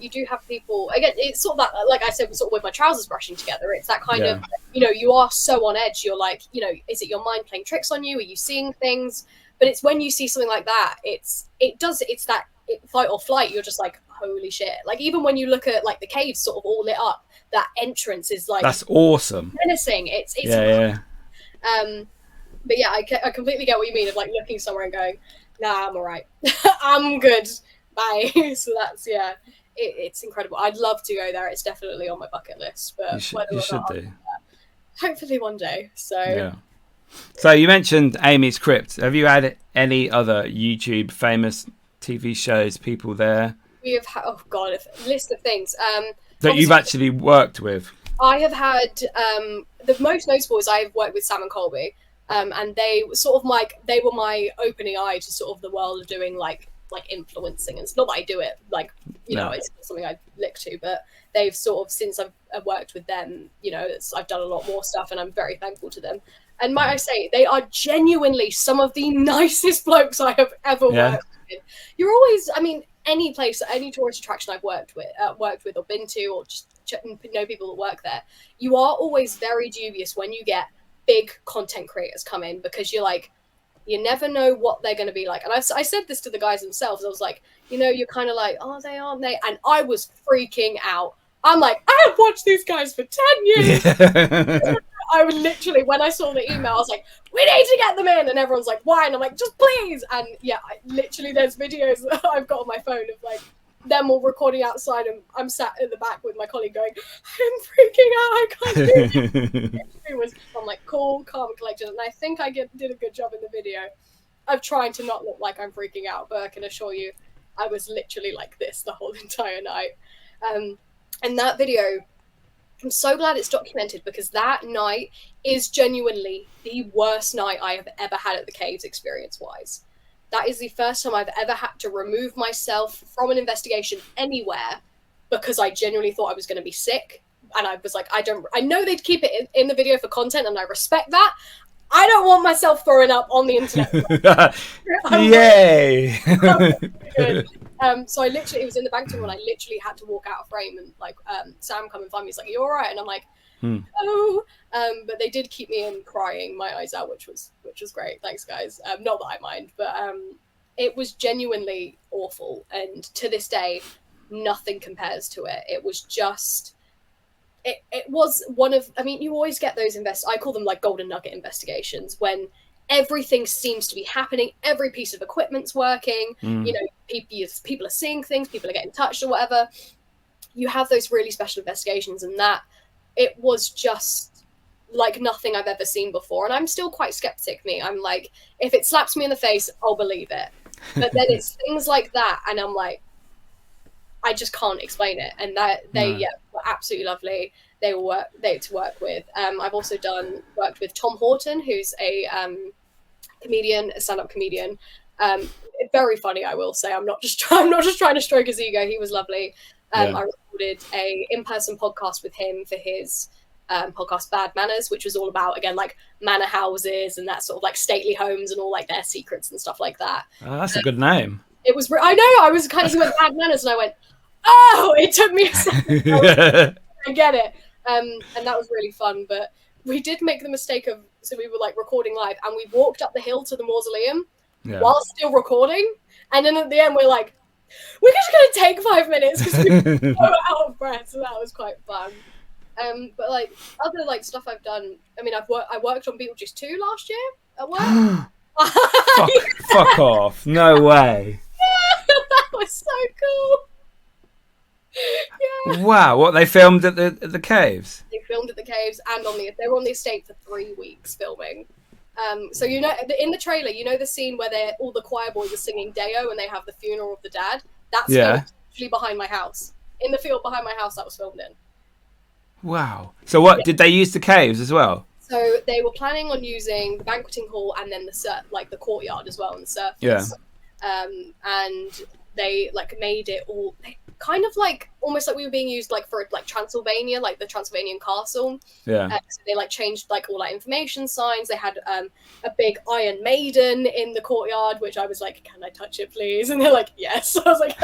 do have people. Again, it's sort of that, like I said, sort of with my trousers brushing together. It's that kind of, you are so on edge. You're like, is it your mind playing tricks on you? Are you seeing things? But it's when you see something like that, it's that fight or flight. You're just like, holy shit! Like even when you look at like the caves sort of all lit up, that entrance is like, that's awesome, menacing. It's But yeah, I completely get what you mean of like looking somewhere and going, nah, I'm all right. I'm good. Bye. So that's, it's incredible. I'd love to go there. It's definitely on my bucket list. But you should do. Hopefully one day. So So you mentioned Amy's Crypt. Have you had any other YouTube famous TV shows, people there? We have a list of things. That you've actually worked with? I have had, the most notable is I've worked with Sam and Colby. And they sort of they were my opening eye to sort of the world of doing like influencing, and it's not that I do it it's not something I lick to, but they've sort of, since I've worked with them, I've done a lot more stuff, and I'm very thankful to them. And might I say, they are genuinely some of the nicest blokes I have ever worked with. You're always, any place, any tourist attraction I've worked with or been to, or just know people that work there, you are always very dubious when you get big content creators come in, because you're like, you never know what they're going to be like. And I said this to the guys themselves. I was like, you're kind of like, oh, they aren't they? And I was freaking out. I'm like, I have watched these guys for 10 years. I would literally, when I saw the email, I was like, we need to get them in. And everyone's like, why? And I'm like, just please. And literally there's videos that I've got on my phone of like them all recording outside, and I'm sat in the back with my colleague going, I'm freaking out, I can't do it. I'm like, cool, calm, and collected, and I think I did a good job in the video of trying to not look like I'm freaking out, but I can assure you I was literally like this the whole entire night. And that video, I'm so glad it's documented, because that night is genuinely the worst night I have ever had at the caves experience-wise. That is the first time I've ever had to remove myself from an investigation anywhere, because I genuinely thought I was going to be sick. And I was like, I know they'd keep it in the video for content, and I respect that. I don't want myself throwing up on the internet. Yay! So I literally, it was in the bank room, and I literally had to walk out of frame, and like Sam come and find me. He's like, are you all right? And I'm like, oh. But they did keep me in crying my eyes out, which was great. Thanks, guys. Not that I mind, but it was genuinely awful. And to this day, nothing compares to it. It was just, it was one of, you always get those I call them like golden nugget investigations, when everything seems to be happening. Every piece of equipment's working. People are seeing things, people are getting touched or whatever. You have those really special investigations, and that it was just like nothing I've ever seen before. And I'm still quite skeptic, I'm like, if it slaps me in the face, I'll believe it. But then it's things like that, and I'm like, I just can't explain it. And that they were absolutely lovely. They were to work with. I've also worked with Tom Horton, who's a comedian, a stand-up comedian. Very funny, I will say. I'm not just trying to stroke his ego. He was lovely. I recorded a in-person podcast with him for his podcast Bad Manners, which was all about, again, like manor houses and that sort of like stately homes and all like their secrets and stuff like that. Oh, that's a good name. It was, I know, I was kind of with Bad Manners, and I went, oh, it took me a second. I get it. And that was really fun, but we did make the mistake of, so we were like recording live, and we walked up the hill to the mausoleum while still recording, and then at the end we're like, we're just going to take 5 minutes because we were so out of breath, so that was quite fun. But like other like stuff I've done, I worked on Beetlejuice 2 last year at work. Fuck off. No way. That was so cool. Yeah. Wow, what, they filmed at the caves? They filmed at the caves, and they were on the estate for 3 weeks filming. So in the trailer, the scene where all the choir boys are singing Deo and they have the funeral of the dad? That's actually behind my house. In the field behind my house, that was filmed in. Wow. So what, did they use the caves as well? So they were planning on using the banqueting hall and then the courtyard as well, and the surface. Yeah. And they like made it all. kind of like almost like we were being used like for like Transylvania, like the Transylvanian castle. Yeah. So they like changed like all that information signs. They had a big Iron Maiden in the courtyard, which I was like, can I touch it, please? And they're like, yes. I was like,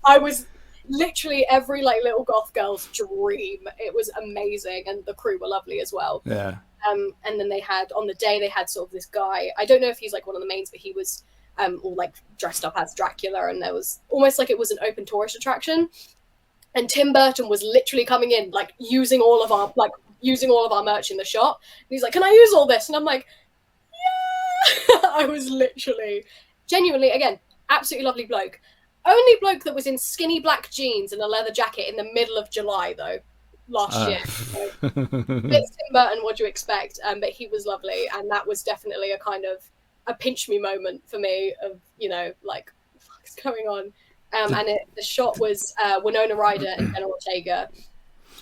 I was literally every like little goth girl's dream. It was amazing, and the crew were lovely as well. Yeah. And then they had on the day they had sort of this guy. I don't know if he's like one of the mains, but he was all like dressed up as Dracula, and there was almost like it was an open tourist attraction. And Tim Burton was literally coming in, like using all of our merch in the shop. And he's like, "Can I use all this?" And I'm like, "Yeah." I was literally, genuinely, again, absolutely lovely bloke. Only bloke that was in skinny black jeans and a leather jacket in the middle of July, though, last year. So, it's Tim Burton, what do you expect? But he was lovely, and that was definitely a kind of a pinch me moment for me of, you know, like, what the fuck is going on? And the shot was Winona Ryder and Jenna Ortega,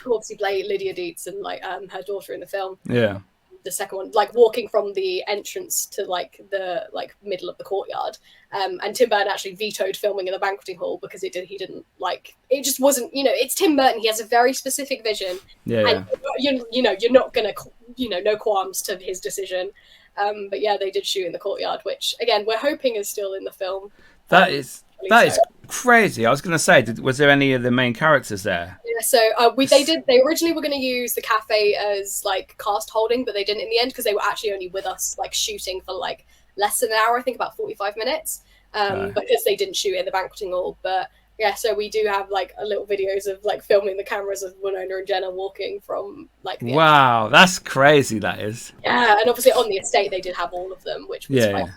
who obviously play Lydia Dietz and like her daughter in the film. Yeah. The second one, like walking from the entrance to like the like middle of the courtyard, and Tim Burton actually vetoed filming in the banqueting hall because he didn't like it. Just wasn't, you know, it's Tim Burton. He has a very specific vision, and you're not gonna, you know, no qualms to his decision. But yeah, they did shoot in the courtyard, which again we're hoping is still in the film. That is crazy. I was going to say, was there any of the main characters there? Yeah, so they originally were going to use the cafe as like cast holding, but they didn't in the end because they were actually only with us like shooting for like less than an hour, I think about 45 minutes, because they didn't shoot in the banqueting hall. But yeah, so we do have like a little videos of like filming the cameras of Winona and Jenna walking from like the wow, that's crazy. That is. Yeah, and obviously on the estate they did have all of them, which was yeah.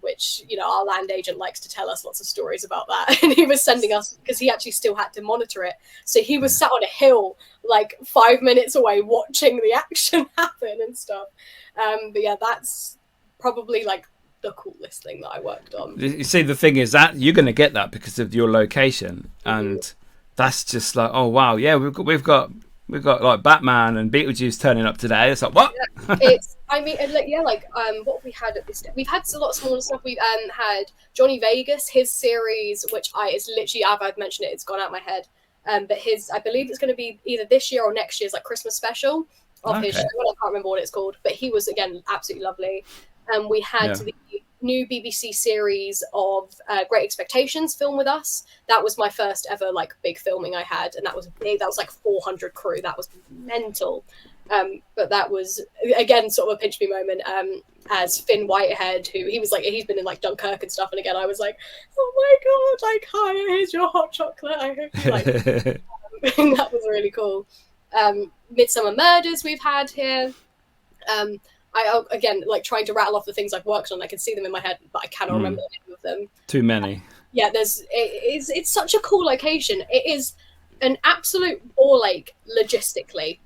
Which, you know, our land agent likes to tell us lots of stories about that. And he was sending us, because he actually still had to monitor it. So he was sat on a hill, like 5 minutes away, watching the action happen and stuff. But yeah, that's probably like the coolest thing that I worked on. You see, the thing is that you're going to get that because of your location. And that's just like, oh, wow. Yeah, we've got like Batman and Beetlejuice turning up today. It's like, what? Yeah, what have we had at this? We've had a lot of smaller stuff. We've had Johnny Vegas, his series, which is literally, I've mentioned it, it's gone out of my head. But I believe it's going to be either this year or next year's like Christmas special of his show. I can't remember what it's called, but he was again absolutely lovely. We had the new BBC series of Great Expectations film with us. That was my first ever like big filming I had, and that was big. That was like 400 crew. That was mental. But that was again sort of a pinch me moment as Finn Whitehead, who he's been in like Dunkirk and stuff, and again I was like, oh my god, like, hi, here's your hot chocolate, I hope you like it. That was really cool. Midsummer Murders we've had here. I again like trying to rattle off the things I've worked on. I can see them in my head, but I cannot remember the name of them. Too many. Yeah, it's such a cool location. It is an absolute ball ache logistically.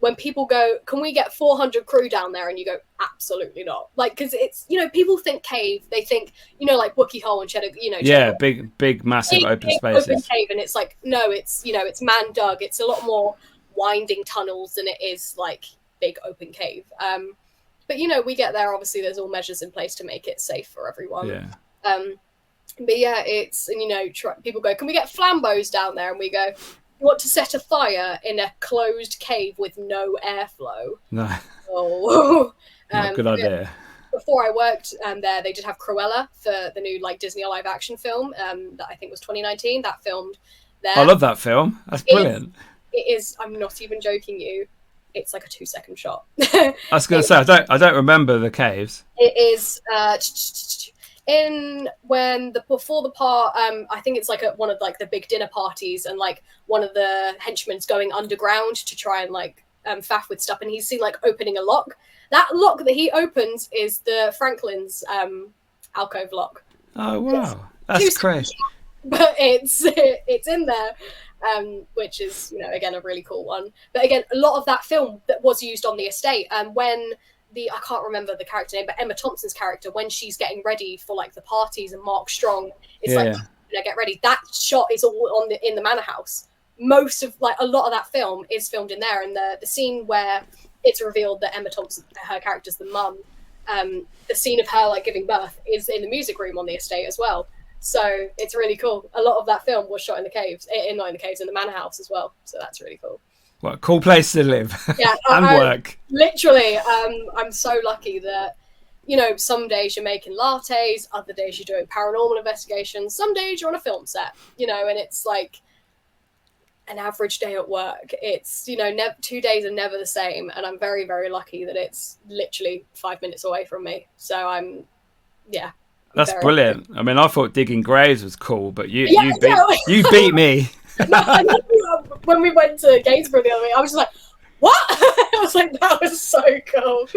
When people go, can we get 400 crew down there? And you go, absolutely not. Like, because it's, you know, people think cave, they think, you know, like Wookiee Hole and Cheddar, you know. Yeah, big, massive open spaces. Open cave, and it's like, no, it's, you know, it's man dug. It's a lot more winding tunnels than it is like big open cave. But, you know, we get there, obviously there's all measures in place to make it safe for everyone. Yeah. But yeah, it's, and you know, people go, can we get flambeaus down there? And we go, you want to set a fire in a closed cave with no airflow? No. Oh. Not a good idea. Before I worked there, they did have Cruella for the new like Disney live action film that I think was 2019. That filmed there. I love that film. That's brilliant. It is. I'm not even joking you. It's like a 2-second shot. I was going to say, I don't remember the caves. It is before the part. I think it's like one of like the big dinner parties, and like one of the henchmen's going underground to try and like faff with stuff, and he's seen like opening a lock. That lock that he opens is the Franklin's alcove lock. Oh wow, that's crazy. But it's in there. Which is, you know, again, a really cool one. But again, a lot of that film that was used on the estate, when I can't remember the character name, but Emma Thompson's character, when she's getting ready for like the parties and Mark Strong is like, you know, get ready. That shot is all in the manor house. Most of like a lot of that film is filmed in there, and the scene where it's revealed that Emma Thompson, her character's the mum, the scene of her like giving birth is in the music room on the estate as well. So it's really cool. A lot of that film was shot in the caves, not in the caves, in the manor house as well. So that's really cool. What a cool place to live. Yeah, and work. Literally, I'm so lucky that, you know, some days you're making lattes, other days you're doing paranormal investigations, some days you're on a film set, you know, and it's like an average day at work. It's, you know, 2 days are never the same, and I'm very, very lucky that it's literally 5 minutes away from me. So that's brilliant. I mean, I thought digging graves was cool, but you beat me. When we went to Gainsborough the other week, I was just like, what? I was like, that was so cool.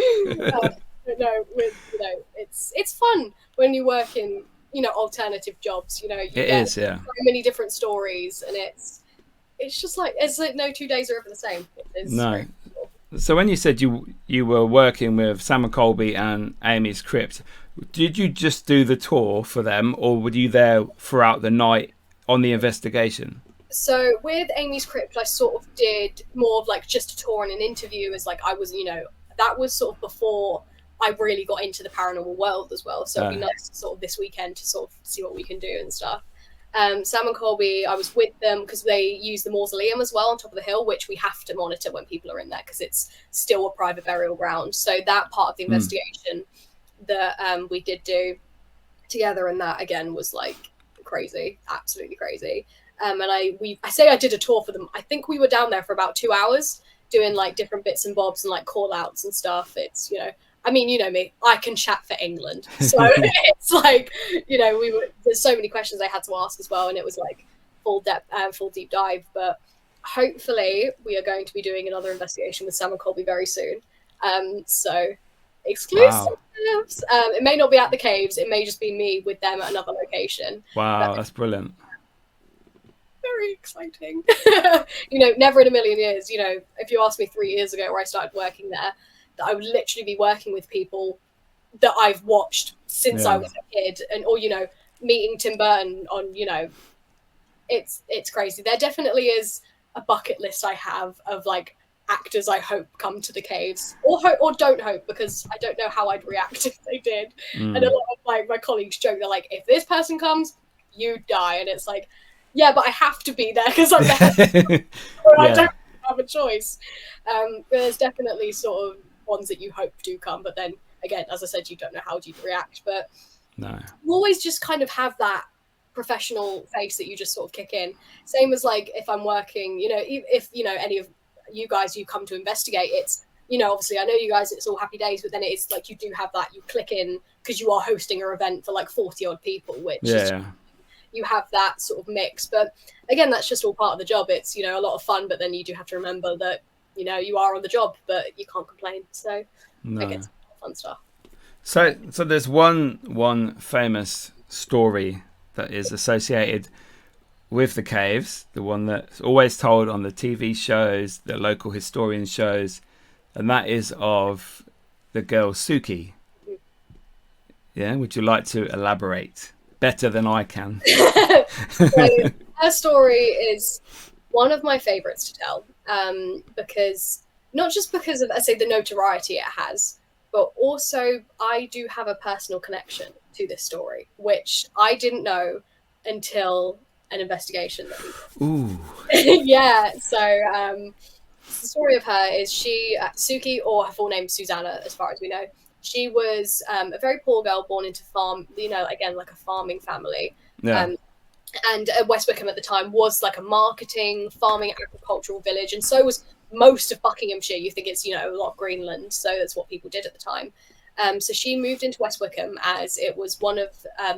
It's fun when you work in, you know, alternative jobs. You know, you get so many different stories, and it's just like, it's like no 2 days are ever the same. No. So when you said you were working with Sam Colby and Amy's Crypt, did you just do the tour for them, or were you there throughout the night on the investigation? So with Amy's Crypt, I sort of did more of like just a tour and an interview, as like I was, you know, that was sort of before I really got into the paranormal world as well. So it'd be nice to sort of this weekend to sort of see what we can do and stuff. Sam and Colby, I was with them because they use the mausoleum as well on top of the hill, which we have to monitor when people are in there because it's still a private burial ground. So that part of the investigation that we did do together, and that again was like crazy, absolutely crazy. And I say I did a tour for them. I think we were down there for about 2 hours doing like different bits and bobs and like call outs and stuff. It's, you know, I mean, you know me, I can chat for England. So it's like, you know, there's so many questions I had to ask as well. And it was like full deep dive. But hopefully we are going to be doing another investigation with Sam and Colby very soon. So exclusive. Wow. It may not be at the caves. It may just be me with them at another location. Wow, that's brilliant. Very exciting. You know, never in a million years, you know, if you asked me 3 years ago where I started working there, that I would literally be working with people that I've watched since I was a kid, and or, you know, meeting Tim Burton on, you know, it's crazy. There definitely is a bucket list I have of like actors I hope come to the caves, or don't hope, because I don't know how I'd react if they did. And a lot of like my colleagues joke, they're like, if this person comes, you die. And it's like, yeah, but I have to be there because I'm there. I don't have a choice. There's definitely sort of ones that you hope do come, but then again, as I said, you don't know how you'd react. But no, you always just kind of have that professional face that you just sort of kick in. Same as like if I'm working, you know, if you know any of you guys, you come to investigate, it's, you know, obviously I know you guys, it's all happy days, but then it's like you do have that, you click in because you are hosting an event for like 40 odd people, which is, you have that sort of mix. But again, that's just all part of the job. It's, you know, a lot of fun, but then you do have to remember that, you know, you are on the job, but you can't complain. So I guess fun stuff. So there's one famous story that is associated with the caves, the one that's always told on the TV shows, the local historian shows, and that is of the girl Suki. Yeah, would you like to elaborate better than I can? So her story is one of my favorites to tell, because not just because of, I say, the notoriety it has, but also I do have a personal connection to this story, which I didn't know until an investigation that we did. Ooh. Yeah, so the story of her is Suki, or her full name Susanna, as far as we know. She was a very poor girl born into farm, you know, again, like a farming family. Yeah. And West Wickham at the time was like a marketing, farming, agricultural village. And so was most of Buckinghamshire. You think it's, you know, a lot of Greenland. So that's what people did at the time. So she moved into West Wickham as it was one of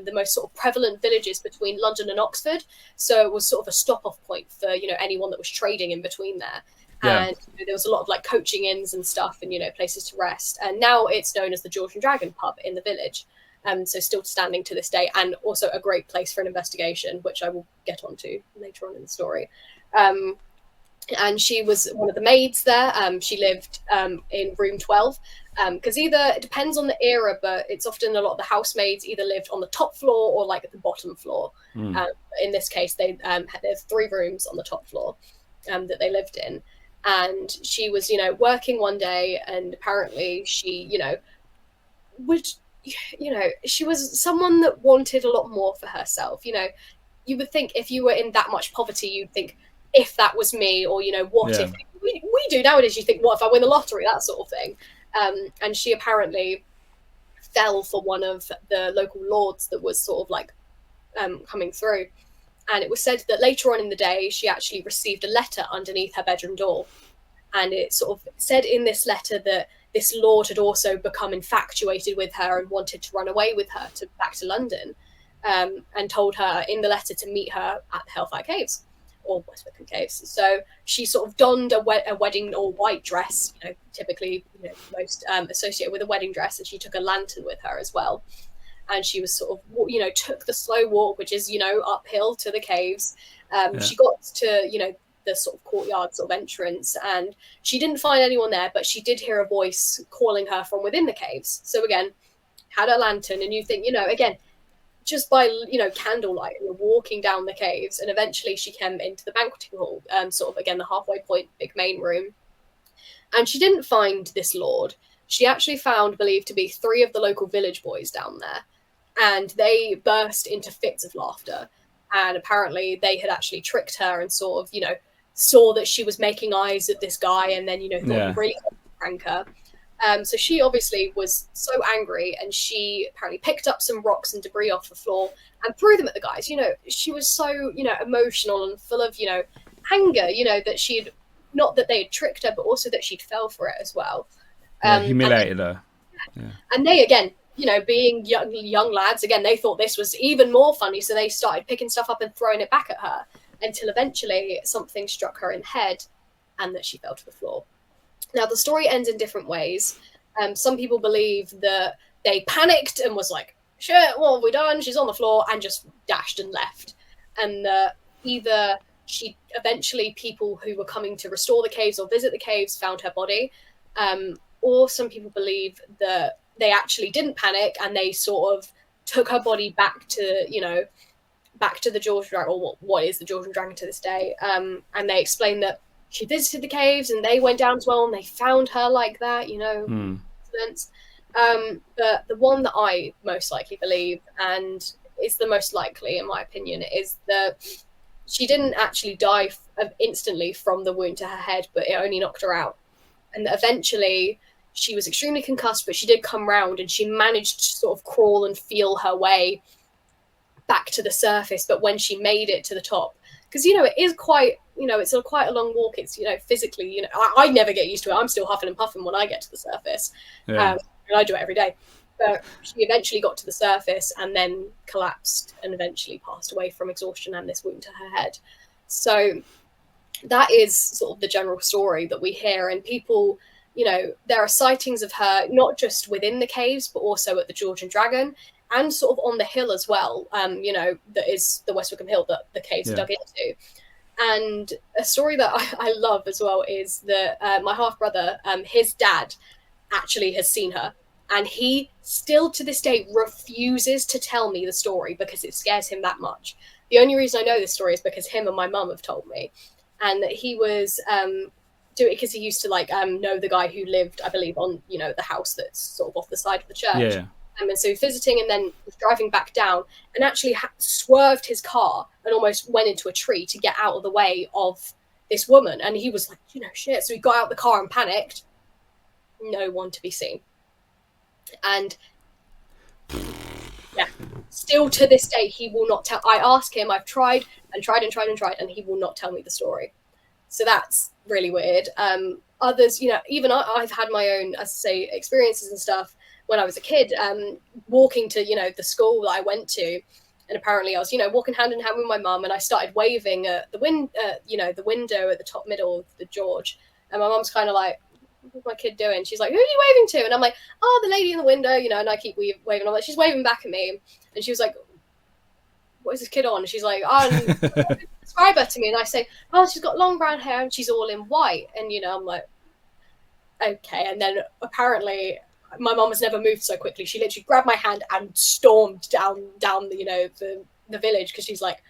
the most sort of prevalent villages between London and Oxford. So it was sort of a stop-off point for, you know, anyone that was trading in between there. Yeah. And you know, there was a lot of like coaching inns and stuff, and, you know, places to rest. And now it's known as the George and Dragon pub in the village. So still standing to this day, and also a great place for an investigation, which I will get onto later on in the story. And she was one of the maids there. She lived in room 12, because it depends on the era, but it's often a lot of the housemaids either lived on the top floor or like at the bottom floor. In this case, there's 3 rooms on the top floor that they lived in. And she was, you know, working one day, and apparently she, you know, would she was someone that wanted a lot more for herself. You would think if you were in that much poverty, you'd think, if that was me, or what if we do nowadays, you think, what if I win the lottery, that sort of thing. And she apparently fell for one of the local lords that was sort of like coming through. And it was said that later on in the day, she actually received a letter underneath her bedroom door. And it sort of said in this letter that this lord had also become infatuated with her and wanted to run away with her back to London, and told her in the letter to meet her at the Hellfire Caves, or West Wickham Caves. So she sort of donned a wedding or white dress, typically most associated with a wedding dress, and she took a lantern with her as well. And she was sort of, took the slow walk, which is, uphill to the caves. She got to, the sort of courtyard sort of entrance, and she didn't find anyone there, but she did hear a voice calling her from within the caves. So again, had a lantern, and you think, again, just by, candlelight, you're walking down the caves, and eventually she came into the banqueting hall, sort of, again, the halfway point, big main room. And she didn't find this lord. She actually found, believed to be, 3 of the local village boys down there. And they burst into fits of laughter. And apparently they had actually tricked her and sort of, saw that she was making eyes at this guy, and then, thought he really prank her. So she obviously was so angry, and she apparently picked up some rocks and debris off the floor and threw them at the guys. She was so, emotional and full of, anger, that she'd, not that they had tricked her, but also that she'd fell for it as well. Humiliated her. Yeah. And they, again, being young lads, again, they thought this was even more funny, so they started picking stuff up and throwing it back at her, until eventually something struck her in the head, and that she fell to the floor. Now, the story ends in different ways. Some people believe that they panicked and was like, shit, what have we done? She's on the floor, and just dashed and left. And either she eventually, people who were coming to restore the caves or visit the caves found her body, or some people believe that they actually didn't panic, and they sort of took her body back to, back to the Georgian Dragon, or what is the Georgian Dragon to this day. And they explained that she visited the caves, and they went down as well, and they found her like that, But the one that I most likely believe, and is the most likely in my opinion, is that she didn't actually die instantly from the wound to her head, but it only knocked her out. And eventually she was extremely concussed, but she did come round, and she managed to sort of crawl and feel her way back to the surface. But when she made it to the top, because it is quite, it's quite a long walk, it's physically, I never get used to it. I'm still huffing and puffing when I get to the surface. And I do it every day. But she eventually got to the surface, and then collapsed, and eventually passed away from exhaustion and this wound to her head. So that is sort of the general story that we hear. And people, there are sightings of her not just within the caves, but also at the Georgian Dragon, and sort of on the hill as well, that is the West Wickham Hill that the caves are dug into. And a story that I love as well is that my half-brother, his dad actually has seen her, and he still to this day refuses to tell me the story because it scares him that much. The only reason I know this story is because him and my mum have told me, and that he was doing it because he used to know the guy who lived, I believe, on the house that's sort of off the side of the church. And so visiting, and then was driving back down, and actually swerved his car and almost went into a tree to get out of the way of this woman. And he was like, shit. So he got out the car and panicked. No one to be seen. And still to this day, he will not tell. I ask him, I've tried and tried, and he will not tell me the story. So that's really weird. Others, even I've had my own, as I say, experiences and stuff. When I was a kid, walking to, the school that I went to, and apparently I was, walking hand in hand with my mum, and I started waving at the the window at the top middle of the George, and my mum's kind of like, what's my kid doing? She's like, who are you waving to? And I'm like, oh, the lady in the window, and I keep waving. I'm like, she's waving back at me, and she was like, what is this kid on? And she's like, oh, describe her to me. And I say, oh, she's got long brown hair, and she's all in white. And I'm like, okay. And then apparently my mom has never moved so quickly. She literally grabbed my hand and stormed down the village, because she's like,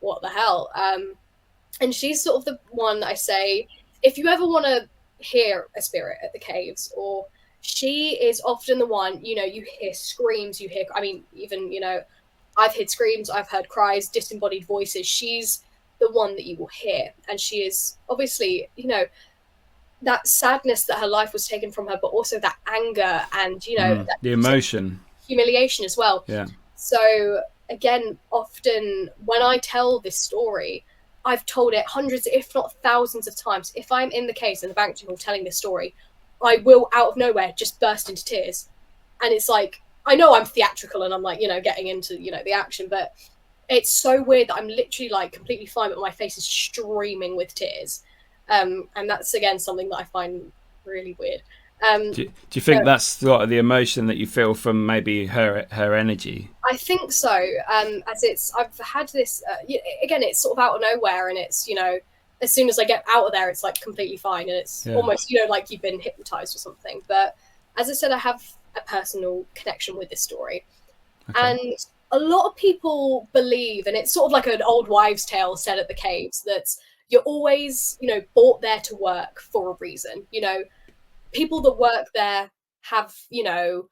what the hell? And she's sort of the one I say, if you ever want to hear a spirit at the caves, or she is often the one, you know, you hear screams, you hear, I mean, even, you know, I've heard screams, I've heard cries, disembodied voices. She's the one that you will hear. And she is obviously, you know, that sadness that her life was taken from her, but also that anger and, you know, that the emotion, humiliation as well. Yeah. So again, often when I tell this story, I've told it hundreds, if not thousands of times. If I'm in the case in the banquet hall telling this story, I will out of nowhere just burst into tears. And it's like, I know I'm theatrical and I'm like, you know, getting into, you know, the action, but it's so weird that I'm literally like completely fine, but my face is streaming with tears. And that's, again, something that I find really weird. Do you think that's sort of the emotion that you feel from maybe her energy? I think so. I've had this, again, it's sort of out of nowhere, and it's, you know, as soon as I get out of there, it's like completely fine. And it's almost, you know, like you've been hypnotized or something. But as I said, I have a personal connection with this story. Okay. And a lot of people believe, and it's sort of like an old wives' tale said at the caves, that you're always, you know, brought there to work for a reason. You know, people that work there have, you know,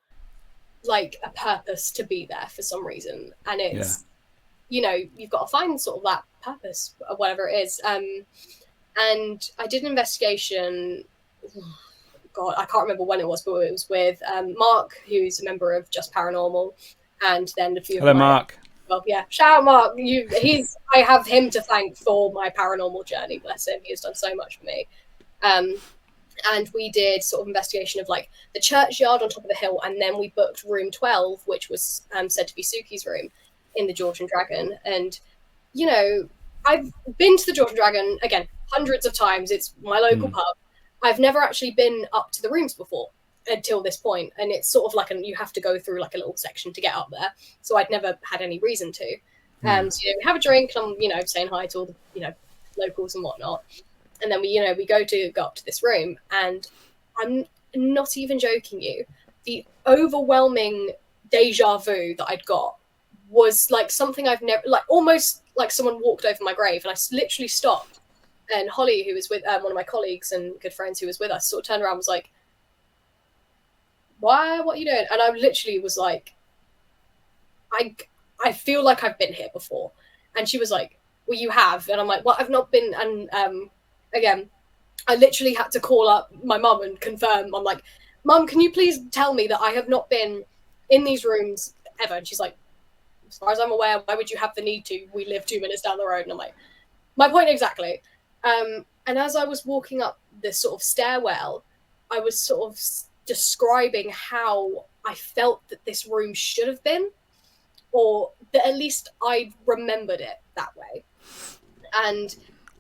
like a purpose to be there for some reason. And it's, you know, you've got to find sort of that purpose, or whatever it is. And I did an investigation, God, I can't remember when it was, but it was with Mark, who's a member of Just Paranormal, and then a few Hello, Mark. Well, yeah, shout out Mark. I have him to thank for my paranormal journey. Bless him, he has done so much for me. And we did sort of investigation of like the churchyard on top of the hill, and then we booked room 12, which was said to be Suki's room in the George and Dragon. And, you know, I've been to the George and Dragon, again, hundreds of times. It's my local pub. I've never actually been up to the rooms before until this point. And it's sort of like you have to go through like a little section to get up there. So I'd never had any reason to. So, you know, we have a drink, and I'm, you know, saying hi to all the, you know, locals and whatnot. And then we go up to this room, and I'm not even joking you. The overwhelming deja vu that I'd got was like something I've never, like almost like someone walked over my grave, and I literally stopped. And Holly, who was with one of my colleagues and good friends who was with us, sort of turned around and was like, "Why? What are you doing?" And I literally was like, I feel like I've been here before. And she was like, "Well, you have." And I'm like, "Well, I've not been." And again, I literally had to call up my mum and confirm. I'm like, "Mum, can you please tell me that I have not been in these rooms ever?" And she's like, "As far as I'm aware, why would you have the need to? We live 2 minutes down the road." And I'm like, my point exactly. And as I was walking up this sort of stairwell, I was sort of describing how I felt that this room should have been, or that at least I remembered it that way. And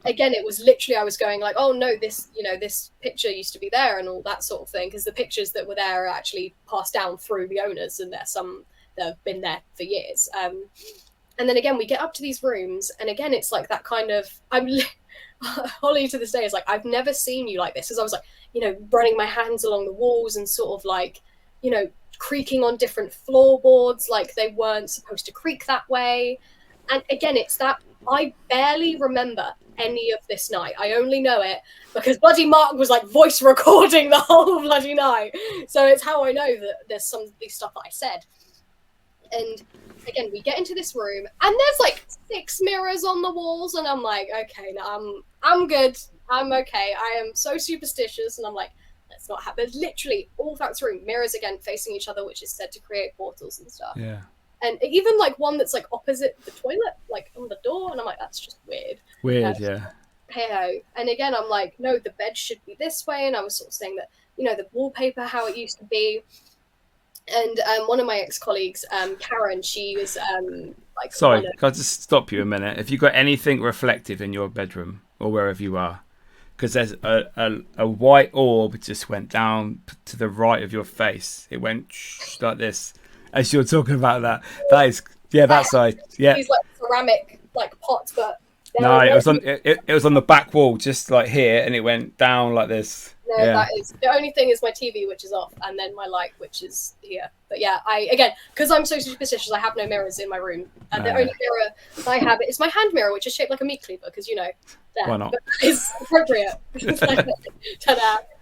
again, it was literally, I was going like, "Oh no, this, you know, this picture used to be there," and all that sort of thing, because the pictures that were there are actually passed down through the owners, and there's some that have been there for years. And then again, we get up to these rooms, and again, it's like that kind of, Holly to this day is like, "I've never seen you like this," because I was like, you know, running my hands along the walls and sort of like, you know, creaking on different floorboards, like they weren't supposed to creak that way. And again, it's that I barely remember any of this night. I only know it because bloody Mark was like voice recording the whole bloody night. So it's how I know that there's some of these stuff that I said. And again, we get into this room, and there's like 6 mirrors on the walls, and I'm like, okay, no, I'm good. I'm okay. I am so superstitious, and I'm like, let's not have. There's literally all throughout this room mirrors again facing each other, which is said to create portals and stuff. Yeah. And even like one that's like opposite the toilet, like on the door, and I'm like, that's just weird. Yeah. Hey-ho. And again, I'm like, no, the bed should be this way, and I was sort of saying that, you know, the wallpaper, how it used to be. And one of my ex-colleagues, Karen, she was like... Sorry, can I just stop you a minute? Have you got anything reflective in your bedroom or wherever you are? Because there's a white orb just went down to the right of your face. It went like this as you're talking about that. That is, yeah, that side. Yeah. These like ceramic like pots, but... No, it was on the back wall, just like here, and it went down like this. No, yeah. That is the only thing is my TV, which is off, and then my light, which is here. But yeah, because I'm so superstitious, I have no mirrors in my room, and the only mirror I have is my hand mirror, which is shaped like a meat cleaver, because, you know, why not? But that is appropriate.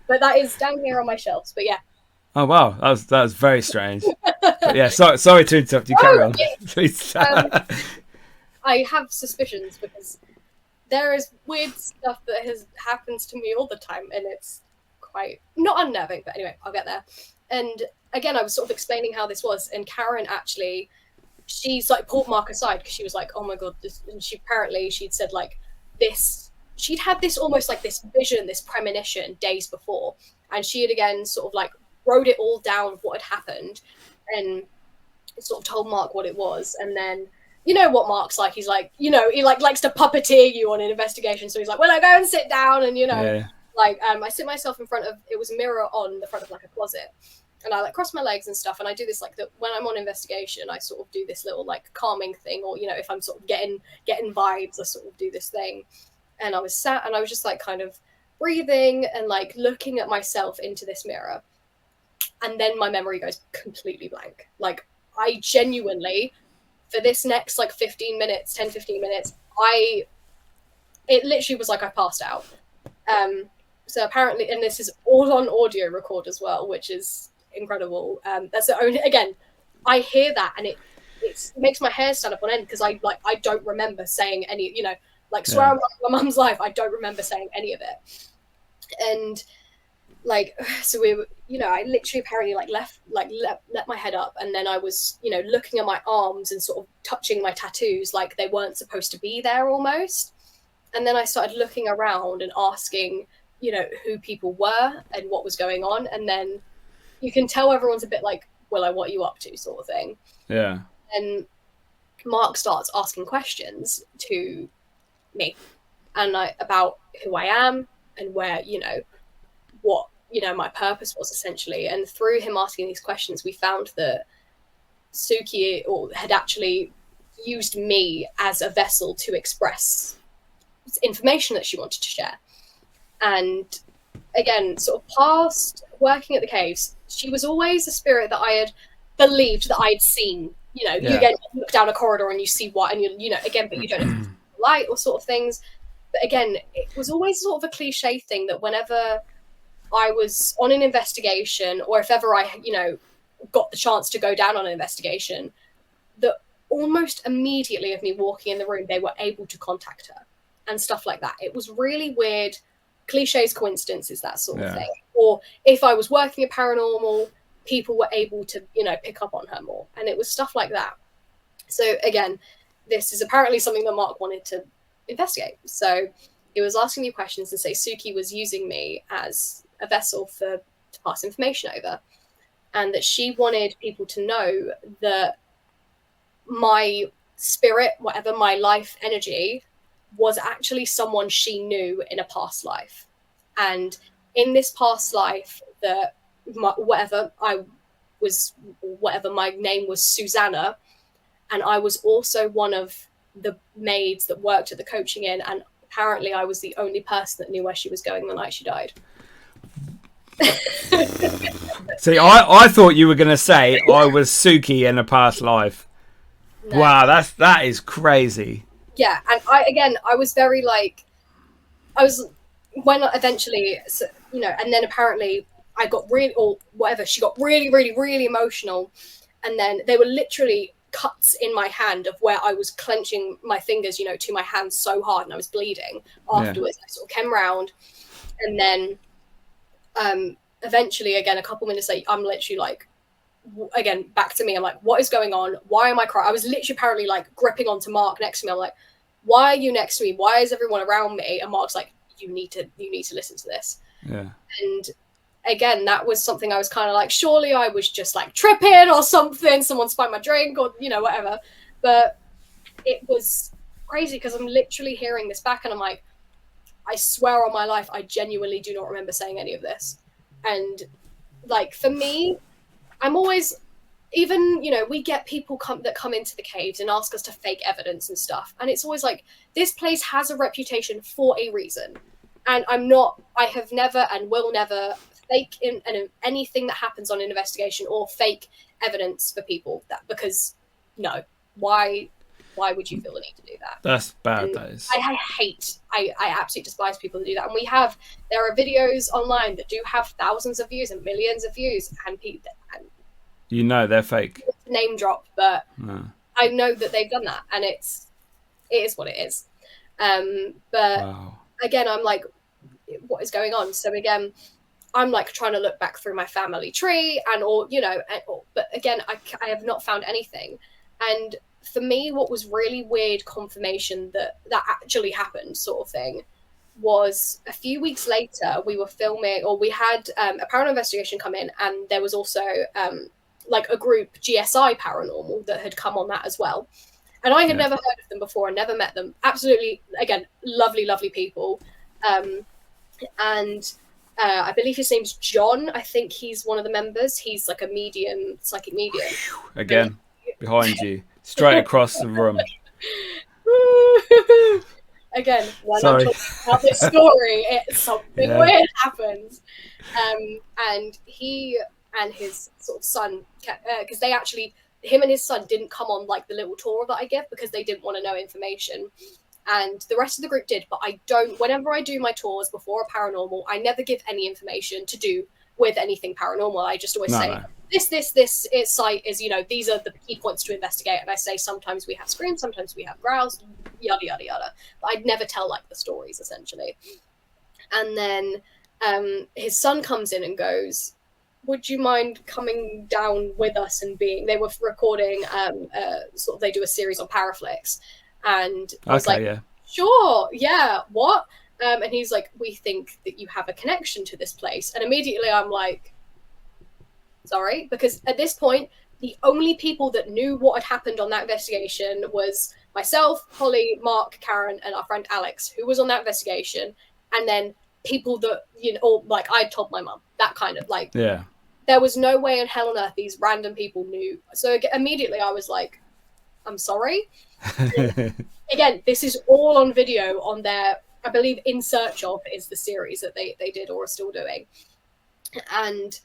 But that is down here on my shelves. But yeah. Oh wow, that was very strange. But yeah, sorry to interrupt you. Carry on, please. I have suspicions because there is weird stuff that happens to me all the time, and it's quite not unnerving. But anyway, I'll get there. And again, I was sort of explaining how this was, and Karen actually, she's like pulled Mark aside because she was like, "Oh my god!" This, and she'd said like this. She'd had this almost like this vision, this premonition days before, and she had again sort of like wrote it all down of what had happened, and sort of told Mark what it was, and then. You know what Mark's like. He's like, he like likes to puppeteer you on an investigation. So he's like, well, I go and sit down, and like I sit myself in front of. It was a mirror on the front of like a closet, and I like cross my legs and stuff. And I do this like that when I'm on investigation. I sort of do this little like calming thing, or if I'm sort of getting vibes, I sort of do this thing. And I was sat, and I was just like kind of breathing and like looking at myself into this mirror, and then my memory goes completely blank. Like I genuinely. For this next like 15 minutes, it literally was like I passed out. So apparently, and this is all on audio record as well, which is incredible. That's the only, again, I hear that and it makes my hair stand up on end because I don't remember saying any, like swear on my mum's life, I don't remember saying any of it. And like, so we were, I literally apparently like let my head up, and then I was, looking at my arms and sort of touching my tattoos like they weren't supposed to be there almost. And then I started looking around and asking, who people were and what was going on. And then you can tell everyone's a bit like, Willow, what are you up to sort of thing. Yeah. And Mark starts asking questions to me and about who I am and where, what my purpose was essentially. And through him asking these questions, we found that Suki had actually used me as a vessel to express information that she wanted to share. And again, sort of past working at the caves, she was always a spirit that I had believed that I had seen. You look down a corridor and you see what, and again, but you don't know light or sort of things. But again, it was always sort of a cliche thing that whenever I was on an investigation, or if ever I, got the chance to go down on an investigation, that almost immediately of me walking in the room, they were able to contact her and stuff like that. It was really weird. Cliches, coincidences, that sort of thing. Or if I was working at Paranormal, people were able to, pick up on her more. And it was stuff like that. So again, this is apparently something that Mark wanted to investigate. So he was asking me questions and say Suki was using me as a vessel to pass information over, and that she wanted people to know that my spirit, whatever my life energy, was actually someone she knew in a past life. And in this past life, that whatever my name was Susanna, and I was also one of the maids that worked at the coaching inn, and apparently I was the only person that knew where she was going the night she died. See, I thought you were going to say I was Suki in a past life. No. Wow, that is crazy. Yeah, and I was very like, when eventually, and then apparently I got she got really, really, really emotional, and then they were literally cuts in my hand of where I was clenching my fingers, to my hand so hard, and I was bleeding afterwards. I sort of came round, and then eventually, again, a couple minutes later, I'm literally like, again, back to me. I'm like, what is going on? Why am I crying? I was literally apparently like gripping onto Mark next to me. I'm like, why are you next to me? Why is everyone around me? And Mark's like, you need to listen to this. Yeah. And again, that was something I was kind of like, surely I was just like tripping or something. Someone spiked my drink or, whatever. But it was crazy because I'm literally hearing this back and I'm like, I swear on my life, I genuinely do not remember saying any of this. And like, for me, I'm always, even, we get people that come into the caves and ask us to fake evidence and stuff. And it's always like, this place has a reputation for a reason. And I have never and will never fake in anything that happens on an investigation or fake evidence for people because no, why? Why would you feel the need to do that? That's bad. And That is. I absolutely despise people who do that. And there are videos online that do have thousands of views and millions of views, and people, you know they're fake. Name drop, but No. I know that they've done that, and it is what it is. But Wow. again, I'm like, what is going on? So again, I'm like trying to look back through my family tree but again, I have not found anything. And for me, what was really weird confirmation that actually happened, sort of thing, was a few weeks later, we were filming, or we had a paranormal investigation come in, and there was also like a group, GSI Paranormal, that had come on that as well. And I had never heard of them before, and never met them. Absolutely, again, lovely, lovely people. And I believe his name's John. I think he's one of the members. He's like a medium, psychic medium. Again, behind you, straight across the room. Again, when I'm talking about this story, something weird happens. And he and his sort of son, because they actually, him and his son didn't come on like the little tour that I give, because they didn't want to know information. And the rest of the group did, but I don't. Whenever I do my tours before a paranormal, I never give any information to do with anything paranormal. I just always say, this site is, these are the key points to investigate. And I say, sometimes we have screams, sometimes we have growls, yada, yada, yada. But I'd never tell like the stories, essentially. And then his son comes in and goes, would you mind coming down with us and they were recording, they do a series on Paraflix. And I was sure, yeah, what? And he's like, we think that you have a connection to this place. And immediately I'm like, sorry, because at this point, the only people that knew what had happened on that investigation was myself, Holly, Mark, Karen, and our friend Alex, who was on that investigation. And then people that, I told my mum, that kind of there was no way in hell on earth these random people knew. So immediately I was like, I'm sorry. Again, this is all on video on their, I believe, In Search Of is the series that they did or are still doing. And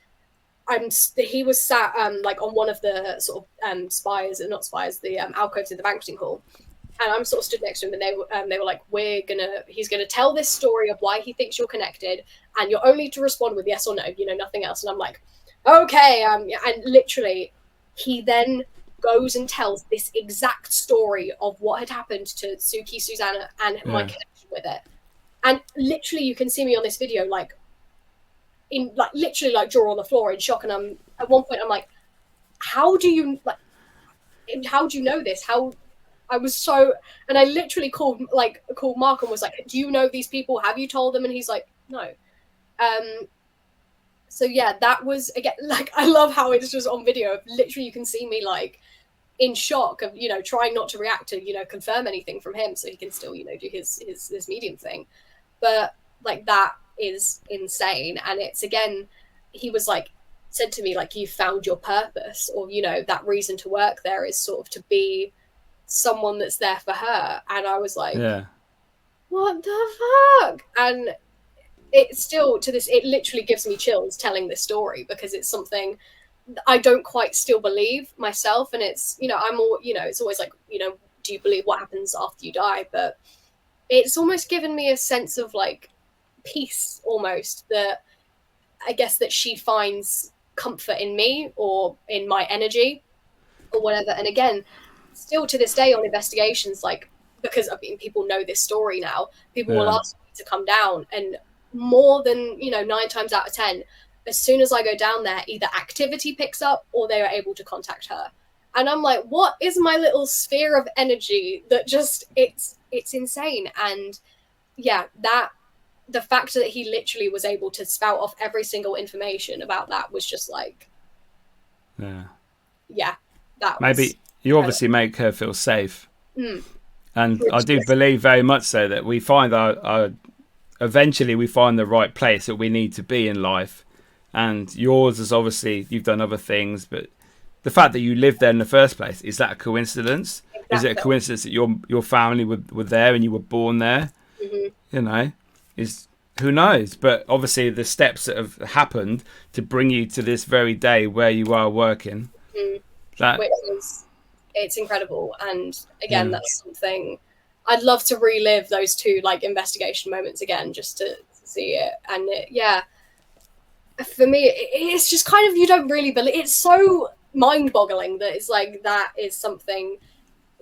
he was sat on one of the sort of the alcoves in the banqueting hall. And I'm sort of stood next to him, and they were like, he's gonna tell this story of why he thinks you're connected, and you're only to respond with yes or no, nothing else. And I'm like, okay, and literally he then goes and tells this exact story of what had happened to Suki, Susanna, and my connection with it. And literally, you can see me on this video, literally jaw on the floor in shock. And I'm at one point, I'm like, how do you know this? How? I was so, and I literally called Mark and was like, do you know these people? Have you told them? And he's like, no. So yeah, that was, again, I love how it's just on video. Literally, you can see me in shock of, trying not to react to, confirm anything from him so he can still, do his medium thing. But that is insane. And it's, again, he was said to me, you found your purpose, or, that reason to work there is sort of to be someone that's there for her. And I was like, what the fuck? And it still, to this, it literally gives me chills telling this story, because it's something I don't quite still believe myself. And it's, I'm all, it's always do you believe what happens after you die? But it's almost given me a sense of peace, almost, that I guess that she finds comfort in me or in my energy or whatever. And again, still to this day on investigations, because people know this story now, people will ask me to come down, and more than 9 times out of 10, as soon as I go down there, either activity picks up or they are able to contact her. And I'm like, what is my little sphere of energy that just, it's insane. And yeah, the fact that he literally was able to spout off every single information about that was just that maybe you obviously make her feel safe. And I do believe very much so that we find eventually we find the right place that we need to be in life. And yours is obviously, you've done other things, but the fact that you lived there in the first place, is that a coincidence? Exactly. Is it a coincidence that your family were there and you were born there? Who knows? But obviously the steps that have happened to bring you to this very day where you are working, that, which is it's incredible. And again, that's something I'd love to relive, those two like investigation moments again, just to see it. And for me, it's just kind of, you don't really believe, it's so mind-boggling that it's like that is something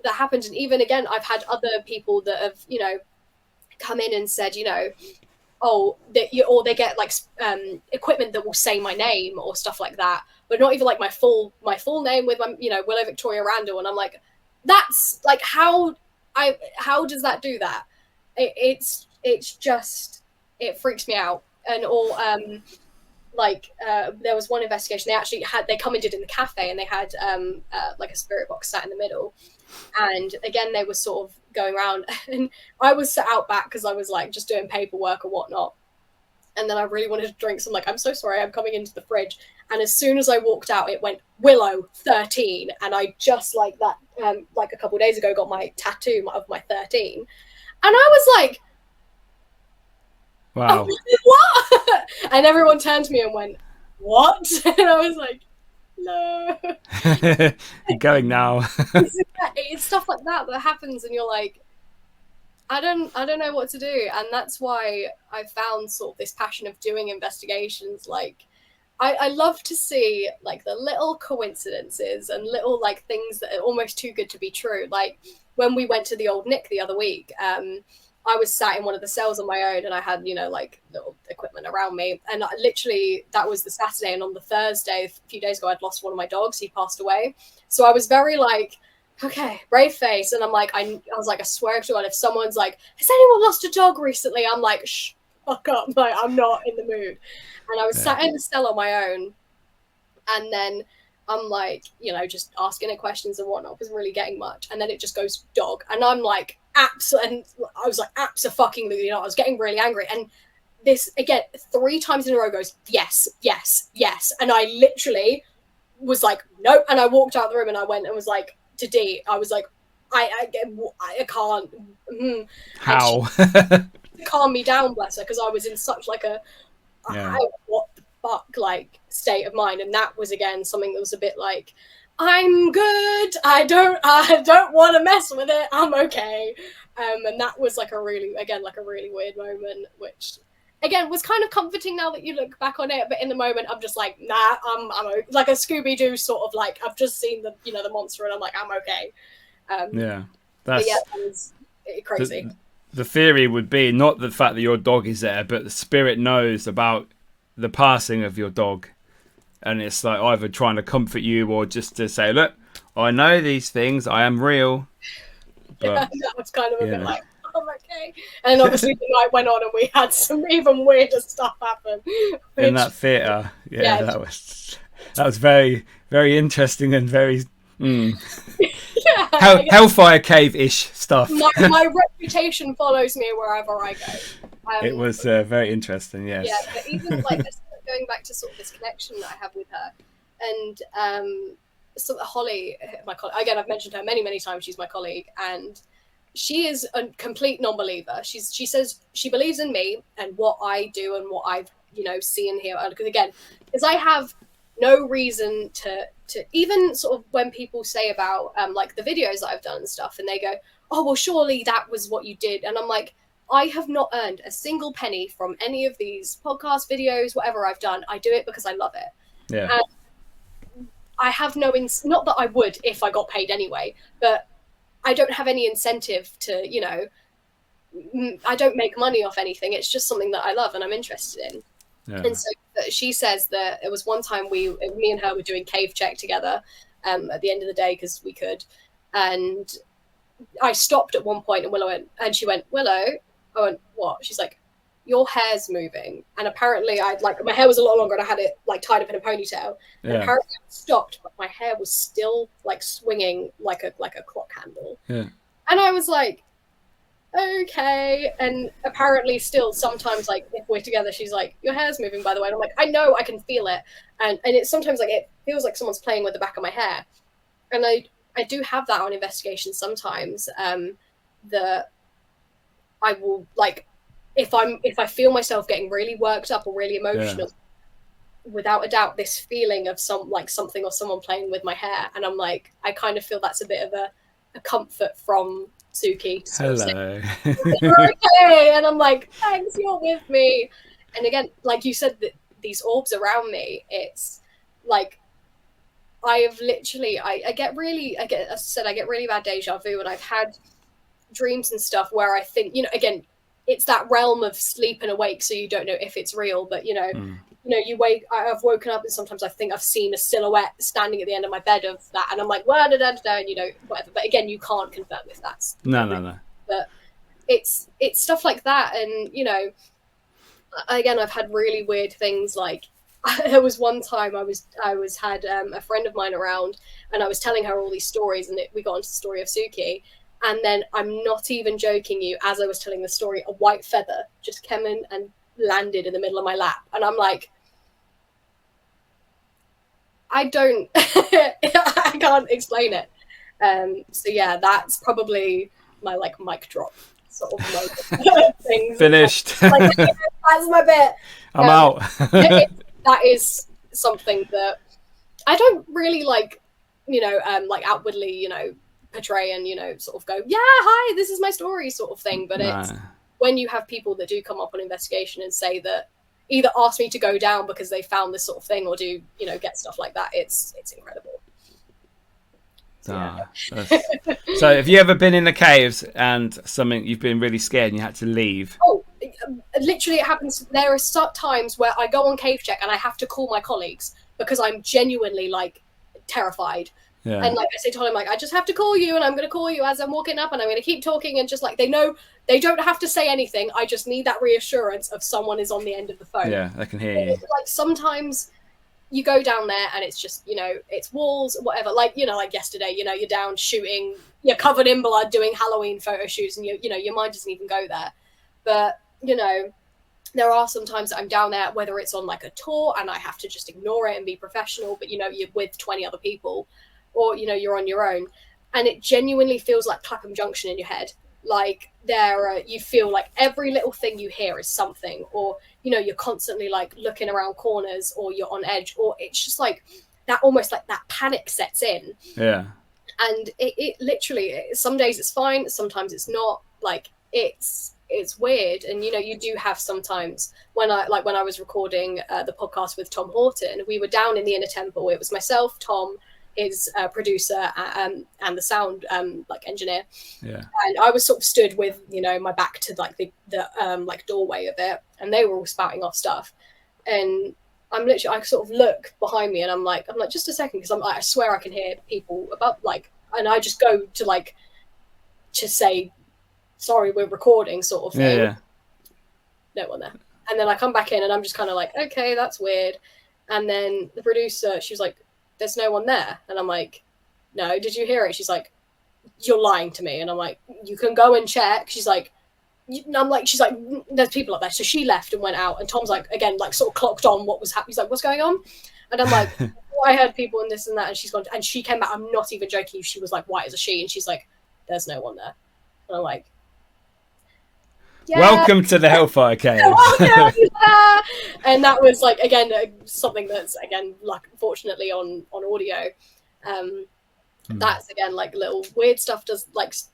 that happened. And even again, I've had other people that have, you know, come in and said, you know, oh, or they get like equipment that will say my name or stuff like that, but not even like my full name with my, you know, Willow Victoria Randall. And I'm like, that's like, how does that do that? It's just, it freaks me out. And or there was one investigation, they come and did in the cafe, and they had like a spirit box sat in the middle. And again, they were sort of going around, and I was sat out back because I was like just doing paperwork or whatnot. And then I really wanted to drink, so I'm like, I'm so sorry, I'm coming into the fridge. And as soon as I walked out, it went Willow 13. And I just like that, like a couple of days ago, got my tattoo of my 13. And I was like, wow. Oh, what? And everyone turned to me and went, what? And I was like, no. You're going now. It's stuff like that happens, and you're like, I don't know what to do. And that's why I found sort of this passion of doing investigations. Like, I love to see like the little coincidences and little like things that are almost too good to be true. Like when we went to the old Nick the other week, I was sat in one of the cells on my own, and I had, you know, like little equipment around me. And literally that was the Saturday. And on the Thursday, a few days ago, I'd lost one of my dogs. He passed away. So I was very like, okay, brave face. And I'm like, I was like, I swear to God, if someone's like, has anyone lost a dog recently? I'm like, shh, fuck up. Like, I'm not in the mood. And I was sat in the cell on my own. And then I'm like, you know, just asking it questions and whatnot, wasn't really getting much. And then it just goes dog. And I'm like, and I was like, absolutely not. I was getting really angry. And this, again, 3 times in a row goes, yes, yes, yes. And I literally was like, nope. And I walked out of the room, and I went and was like, to D, I was like, I can't. How? Calm me down, bless her, because I was in such like what the fuck like state of mind. And that was again something that was a bit like, I'm good, I don't want to mess with it, I'm okay. And that was like a really weird moment, which again was kind of comforting now that you look back on it. But in the moment, I'm just like, nah, I'm like a Scooby-Doo sort of like, I've just seen the, you know, the monster, and I'm like, I'm okay. That was crazy. The theory would be not the fact that your dog is there, but the spirit knows about the passing of your dog, and it's like either trying to comfort you or just to say, look, I know these things, I am real. But, that was kind of a bit like, I'm okay. And obviously the night went on, and we had some even weirder stuff happen. In that theatre, that was very, very interesting and very Hellfire cave-ish stuff. My reputation follows me wherever I go. It was very interesting, yes. Yeah, but even like going back to sort of this connection that I have with her, and so Holly, my colleague, again, I've mentioned her many, many times. She's my colleague, and she is a complete non-believer. She says she believes in me and what I do and what I've, you know, seen here. Because I have no reason to even sort of when people say about like the videos that I've done and stuff, and they go, oh, well, surely that was what you did. And I'm like, I have not earned a single penny from any of these podcast videos, whatever I've done. I do it because I love it. Yeah. And I have not that I would if I got paid anyway, but I don't have any incentive to, you know, I don't make money off anything. It's just something that I love and I'm interested in. Yeah. And so she says that it was one time me and her were doing cave check together at the end of the day because we could. And I stopped at one point, and Willow went, and she went, Willow, I went, what? She's like, your hair's moving. And apparently my hair was a lot longer and I had it like tied up in a ponytail. And apparently I stopped, but my hair was still like swinging like a clock handle. Yeah. And I was like, okay. And apparently still sometimes like if we're together, she's like, your hair's moving, by the way. And I'm like, I know, I can feel it. And it's sometimes like it feels like someone's playing with the back of my hair. And I do have that on investigation sometimes, that I will like, if I feel myself getting really worked up or really emotional, without a doubt this feeling of something or someone playing with my hair, and I'm like, I kind of feel that's a bit of a comfort from Suki to sort of say, you're okay, and I'm like, thanks, you're with me. And again, like you said, that these orbs around me, it's like I get really bad deja vu, and I've had dreams and stuff where I think, again, it's that realm of sleep and awake, so you don't know if it's real, but I've woken up and sometimes I think I've seen a silhouette standing at the end of my bed of that, and I'm like, well, and whatever. But again, you can't confirm if that's no. But it's stuff like that, and again, I've had really weird things. Like there was one time I had a friend of mine around, and I was telling her all these stories, and we got into the story of Suki. And then, I'm not even joking you, as I was telling the story, a white feather just came in and landed in the middle of my lap. And I'm like, I can't explain it. So yeah, that's probably my mic drop sort of thing. Finished. That's my bit. I'm out. That is something that I don't really outwardly, portray and sort of go, yeah, hi, this is my story sort of thing. But it's when you have people that do come up on investigation and say that, either ask me to go down because they found this sort of thing, or do get stuff like that, it's incredible. So have you ever been in the caves and something you've been really scared and you had to leave? Literally, it happens. There are times where I go on cave check and I have to call my colleagues because I'm genuinely terrified. Yeah. And I say to him, I just have to call you, and I'm going to call you as I'm walking up, and I'm going to keep talking, and just they know they don't have to say anything. I just need that reassurance of someone is on the end of the phone. Yeah, they can hear you. Sometimes you go down there and it's just, it's walls, whatever. Like yesterday, you're down shooting, you're covered in blood doing Halloween photo shoots, and your mind doesn't even go there. But, there are some times that I'm down there, whether it's on a tour and I have to just ignore it and be professional, but you're with 20 other people, or you're on your own, and it genuinely feels like Clapham Junction in your head. You feel like every little thing you hear is something, or you're constantly looking around corners, or you're on edge, or it's just that, almost that panic sets in. Yeah. And it literally, some days it's fine, sometimes it's not. It's weird. And you do have sometimes when I was recording the podcast with Tom Horton, we were down in the Inner Temple. It was myself, Tom, his producer, and the sound engineer. Yeah. And I was sort of stood with my back to the doorway of it, and they were all spouting off stuff. And I sort of look behind me, and I'm like just a second, because I swear I can hear people above, and I just go to to say, sorry, we're recording, sort of thing. Yeah. No one there. And then I come back in, and I'm just kind of okay, that's weird. And then the producer, she was like, there's no one there. And I'm like, no, did you hear it? She's like, you're lying to me. And I'm like, you can go and check. She's like, there's people up there. So she left and went out, and Tom's again, sort of clocked on what was happening. He's like, what's going on? And I'm like, I heard people and this and that. And she's gone, and she came back, I'm not even joking, she was white as a sheet, and she's like, there's no one there. And I'm like, yeah. Welcome to the Hellfire Cave. And that was again something that's fortunately on audio. That's again little weird stuff does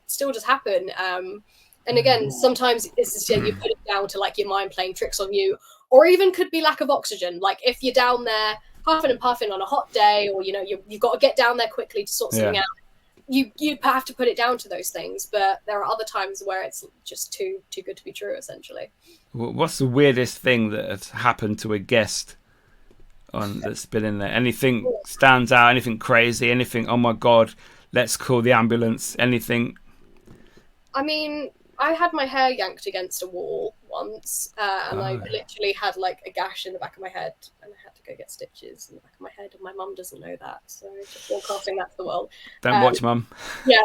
still just happen. And again, sometimes it's just, you put it down to your mind playing tricks on you, or even could be lack of oxygen. If you're down there huffing and puffing on a hot day, or you've got to get down there quickly to sort something out. You have to put it down to those things, but there are other times where it's just too good to be true, essentially. What's the weirdest thing that has happened to a guest that's been in there? Anything stands out? Anything crazy? Anything, oh my God, let's call the ambulance? Anything? I mean, I had my hair yanked against a wall once, and I literally had a gash in the back of my head, and I had to go get stitches in the back of my head, and my mum doesn't know that, so just broadcasting that to the world. Don't watch, Mum. Yeah.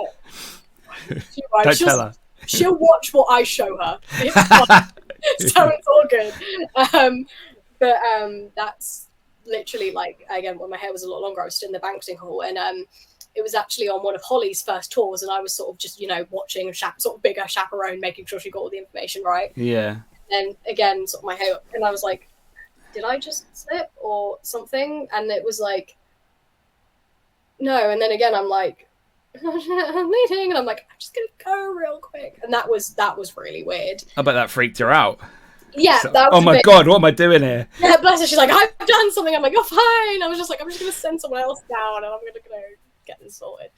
Don't tell her. She'll watch what I show her. It's fine. So it's all good. But that's literally again, when my hair was a lot longer, I was still in the banqueting hall, and it was actually on one of Holly's first tours, and I was sort of just, watching a sort of bigger chaperone, making sure she got all the information right. Yeah. And again, sort of my hair, and I was like, did I just slip or something? And it was like, no. And then again, I'm like, I'm leaving, and I'm like, I'm just gonna go real quick. And that was really weird. I bet that freaked her out. Yeah, So, that was oh my God, what am I doing here? Yeah, bless her. She's like, I've done something. I'm like, you're fine. I was just like, I'm just gonna send someone else down, and I'm gonna go get them sorted.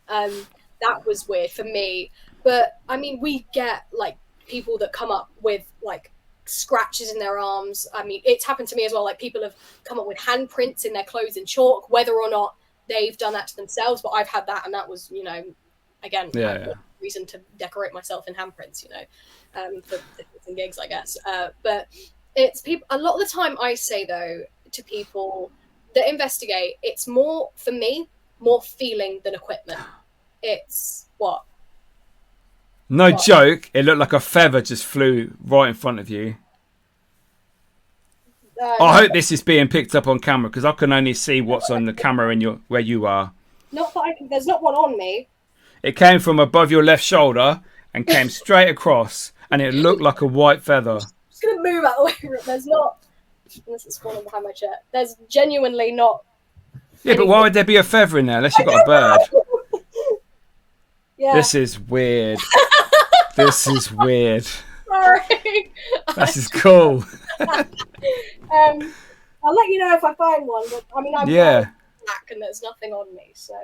That was weird for me. But I mean, we get like people that come up with like scratches in their arms. I mean, it's happened to me as well. Like people have come up with handprints in their clothes in chalk, whether or not they've done that to themselves. But I've had that, and that was, you know, again, reason to decorate myself in handprints, you know, for different gigs, I guess. But it's people. A lot of the time, I say though to people that investigate, it's more for me, more feeling than equipment. It's what. No joke, it looked like a feather just flew right in front of you. I hope this is being picked up on camera, because I can only see what's on the camera in where you are. Not that I can. There's not one on me. It came from above your left shoulder and came straight across, and it looked like a white feather. I'm just gonna move out of the way. There's not. Unless it's falling behind my chair. There's genuinely not. Yeah, but why would there be a feather in there unless you've got a bird? Yeah. This is weird. This is weird. Sorry. This is cool. I'll let you know if I find one. But I mean, I'm black and there's nothing on me, so.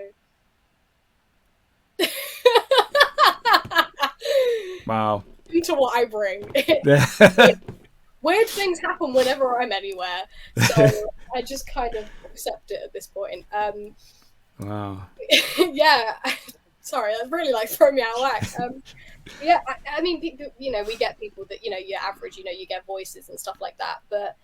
Wow. To what I bring. Weird things happen whenever I'm anywhere, so I just kind of accept it at this point. Wow. Yeah. Sorry, that's really like throwing me out of whack. Yeah, I mean, people, you know, we get people that, you know, you're average, you know, you get voices and stuff like that. But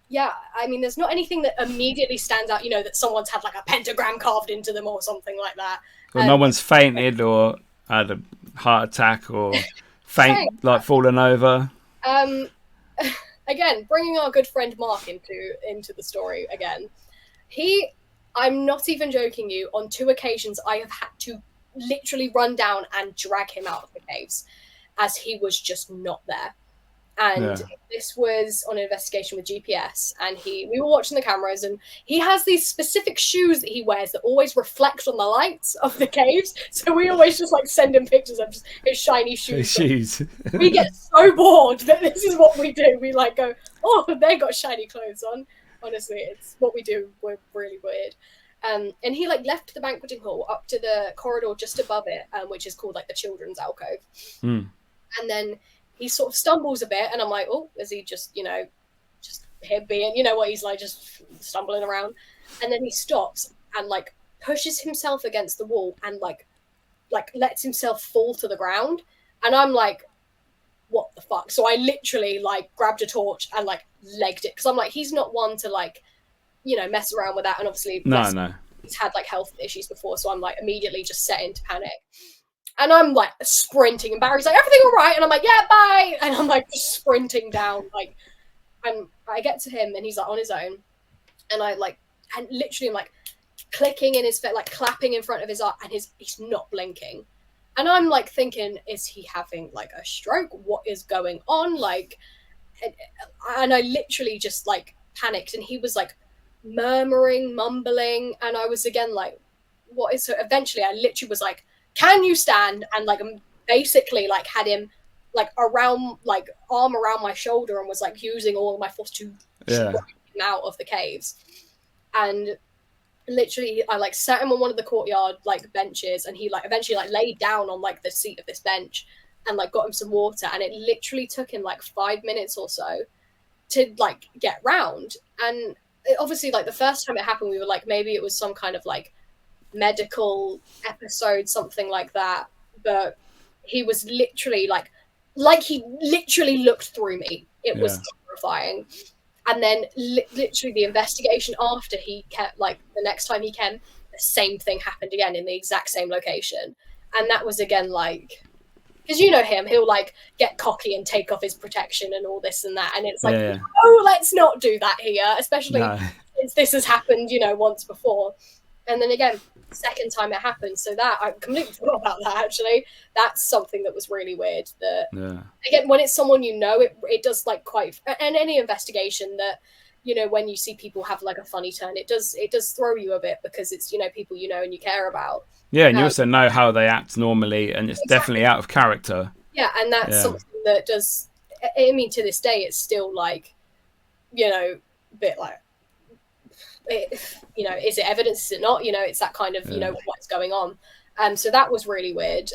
yeah, I mean, there's not anything that immediately stands out, you know, that someone's had like a pentagram carved into them or something like that. Well, no one's fainted or had a heart attack or like fallen over. Again, bringing our good friend Mark into the story again. I'm not even joking you, on 2 occasions I have had to literally run down and drag him out of the caves, as he was just not there. And this was on an investigation with GPS, and we were watching the cameras, and he has these specific shoes that he wears that always reflect on the lights of the caves, so we always just like send him pictures of just his shiny shoes. We get so bored that this is what we do. We like go, oh, they got shiny clothes on. Honestly, it's what we do. We're really weird. And he like left the banqueting hall up to the corridor just above it, which is called like the children's alcove. And then he sort of stumbles a bit, and I'm like, oh, is he just, you know, just him being, you know what, he's like just stumbling around. And then he stops and like pushes himself against the wall and like lets himself fall to the ground. And I'm like, what the fuck? So I literally like grabbed a torch and like legged it, because I'm like, he's not one to like, you know, mess around with that. And obviously he's had like health issues before, so I'm like immediately just set into panic, and I'm like sprinting, and Barry's like, everything all right? And I'm like, yeah, bye. And I'm like just sprinting down, like, and I get to him and he's like on his own, and I like, and literally I'm like clicking in his face, like clapping in front of his eye, and he's not blinking. And I'm like thinking, is he having like a stroke? What is going on? Like, and I literally just like panicked, and he was like murmuring, mumbling, and I was again like, what is? So eventually I literally was like, can you stand? And like basically like had him like around, like arm around my shoulder, and was like using all of my force to drag him out of the caves. And literally I like sat him on one of the courtyard like benches, and he like eventually like laid down on like the seat of this bench and like got him some water, and it literally took him like 5 minutes or so to like get round. And obviously like the first time it happened, we were like, maybe it was some kind of like medical episode, something like that. But he was literally like he literally looked through me. It was terrifying. And then literally the investigation after, he kept like the next time he came, the same thing happened again in the exact same location. And that was again like, because you know him, he'll like get cocky and take off his protection and all this and that, and it's like, oh, let's not do that here, especially since this has happened, you know, once before. And then again, second time it happened, so that I completely forgot about that. Actually, that's something that was really weird. That again, when it's someone you know, it does like quite, and any investigation that you know, when you see people have like a funny turn, it does throw you a bit, because it's, you know, people you know and you care about. Yeah, and you also know how they act normally, and it's definitely out of character. Yeah, and that's something that does. I mean, to this day, it's still like, you know, a bit like, you know, is it evidence? Is it not? You know, it's that kind of, you know, what's going on. So that was really weird.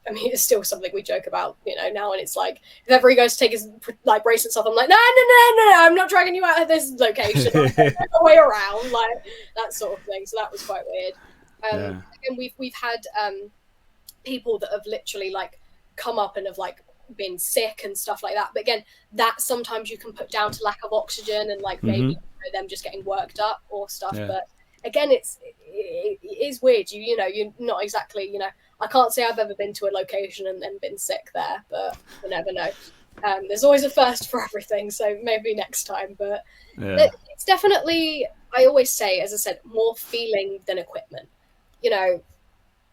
I mean, it's still something we joke about, you know, now, and it's like, if ever he goes to take his like bracelets off, I'm like, no, I'm not dragging you out of this location. There's no way around, like that sort of thing. So that was quite weird. And we've had people that have literally like come up and have like been sick and stuff like that. But again, that sometimes you can put down to lack of oxygen and like maybe you know, them just getting worked up or stuff. But again, it is weird. You know, you're not exactly, you know, I can't say I've ever been to a location and then been sick there, but you never know. There's always a first for everything, so maybe next time. But it's definitely, I always say, as I said, more feeling than equipment. You know,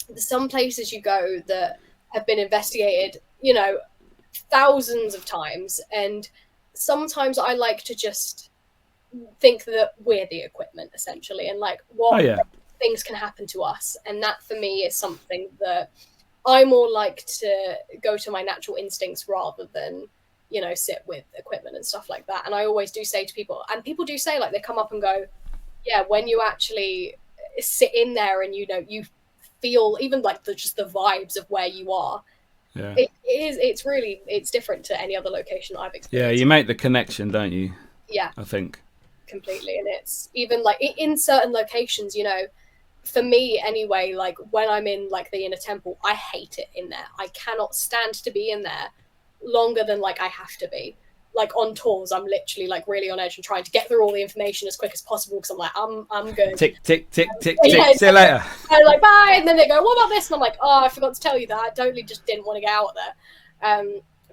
there's some places you go that have been investigated, you know, thousands of times, and sometimes I like to just think that we're the equipment, essentially, and like what things can happen to us. And that for me is something that I more like to go to my natural instincts rather than, you know, sit with equipment and stuff like that. And I always do say to people, and people do say, like, they come up and go, yeah, when you actually sit in there and, you know, you feel even like just the vibes of where you are, it's really, it's different to any other location I've experienced. Yeah, you make the connection, don't you? Yeah, I think completely. And it's even like in certain locations, you know, for me anyway, like when I'm in like the inner temple, I hate it in there. I cannot stand to be in there longer than like I have to be. Like on tours, I'm literally like really on edge and trying to get through all the information as quick as possible, because I'm like, I'm good. Tick, tick, tick, tick, tick. See you later. I'm like, bye. And then they go, what about this? And I'm like, oh, I forgot to tell you that. I totally just didn't want to get out of there.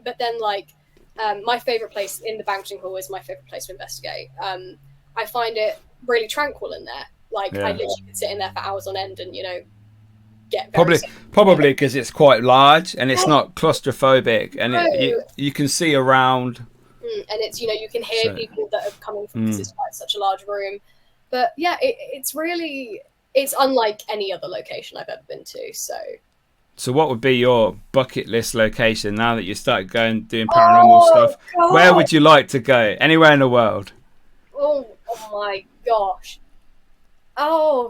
But then like, my favorite place in the banqueting hall is my favorite place to investigate. I find it really tranquil in there. Like I literally could sit in there for hours on end and, you know, get very probably because it's quite large and it's not claustrophobic, and you can see around. And it's, you know, you can hear people that are coming from, because it's quite such a large room. But yeah, it's really, it's unlike any other location I've ever been to. So what would be your bucket list location now that you started doing paranormal stuff? God. Where would you like to go? Anywhere in the world? Oh my gosh. Oh,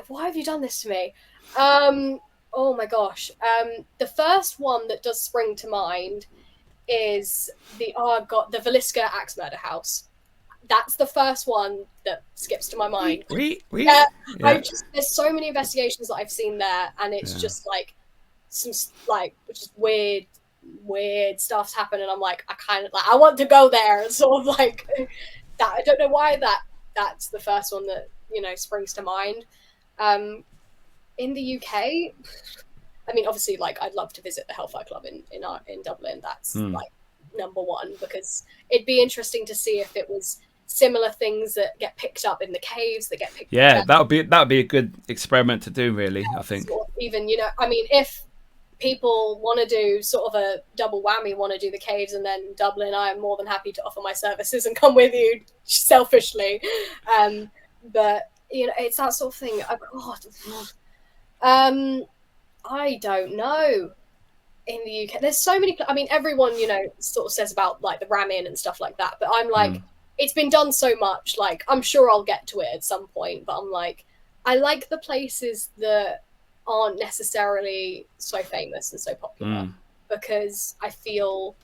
why have you done this to me? Oh my gosh. The first one that does spring to mind is the Villisca Axe Murder House. That's the first one that skips to my mind. There's so many investigations that I've seen there, and it's just like some like just weird stuff's happen, and I'm like, I kind of like, I want to go there, and sort of like that. I don't know why that's the first one that, you know, springs to mind. In the UK, I mean, obviously, like, I'd love to visit the Hellfire Club in Dublin. That's like number one, because it'd be interesting to see if it was similar things that get picked up in the caves that get picked up. Yeah, that would be a good experiment to do, really. I think even, you know, I mean, if people want to do sort of a double whammy, want to do the caves and then Dublin, I am more than happy to offer my services and come with you selfishly. But you know, it's that sort of thing. I don't know. In the UK, there's so many. I mean, everyone, you know, sort of says about like the ramming and stuff like that. But I'm like, it's been done so much. Like, I'm sure I'll get to it at some point. But I'm like, I like the places that aren't necessarily so famous and so popular, because I feel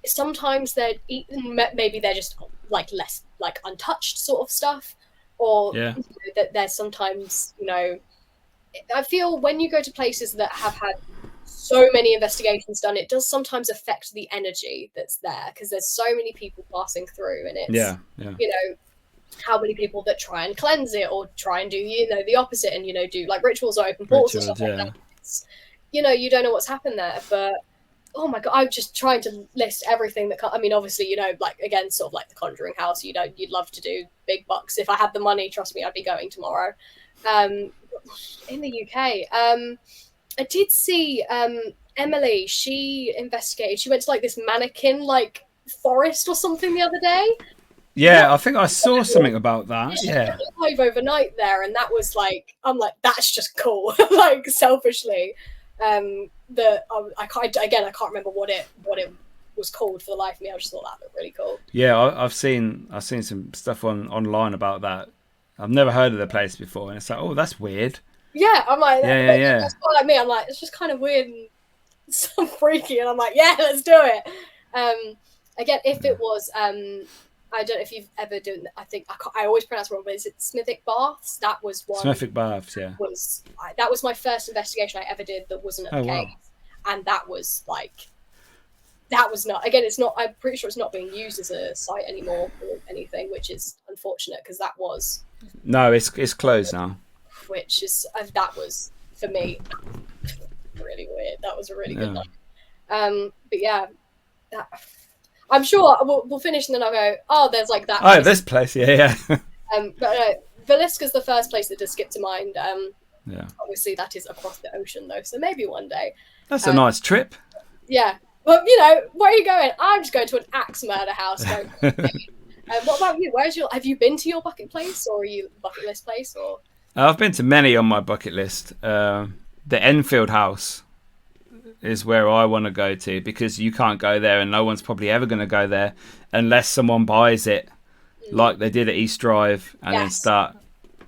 sometimes maybe they're just like less like untouched sort of stuff, or you know, that there's sometimes, you know, I feel when you go to places that have had so many investigations done, it does sometimes affect the energy that's there, because there's so many people passing through, and it's you know, how many people that try and cleanse it or try and do, you know, the opposite, and, you know, do like rituals or open portals and stuff like that. It's, you know, you don't know what's happened there. But oh my god, I'm just trying to list everything that I mean, obviously, you know, like, again, sort of like the Conjuring House, you know, you'd love to do big bucks. If I had the money, trust me, I'd be going tomorrow. In the UK, I did see Emily, she investigated, she went to like this mannequin like forest or something the other day, Yeah, I think I saw something about that. Yeah. Live overnight there, and that was like, I'm like, that's just cool. Like selfishly, I can't remember what it was called for the life of me. I just thought that looked really cool. Yeah, I've seen some stuff online about that. I've never heard of the place before, and it's like, oh, that's weird. Yeah, I'm like, yeah. That's quite like me. I'm like, it's just kind of weird and so freaky, and I'm like, yeah, let's do it. Again, if it was, I don't know if you've ever done. I always pronounce it wrong, but is it Smithic Baths? That was one. Smithic Baths, yeah. That was my first investigation I ever did that wasn't at the cave, and that was like. That was not. Again, it's not. I'm pretty sure it's not being used as a site anymore or anything, which is unfortunate because that was. No, it's closed now. Which is that was for me really weird. That was a really good night. But yeah, I'm sure we'll finish and then I'll go. Oh, there's like that. Oh, this place, yeah. But Villisca's the first place that just skipped to mind. Yeah. Obviously, that is across the ocean though, so maybe one day. That's a nice trip. Yeah. Well, you know, where are you going? I'm just going to an axe murder house. What about you? Have you been to your bucket list place or? I've been to many on my bucket list. The Enfield house is where I want to go to because you can't go there and no one's probably ever going to go there unless someone buys it like they did at East Drive and then start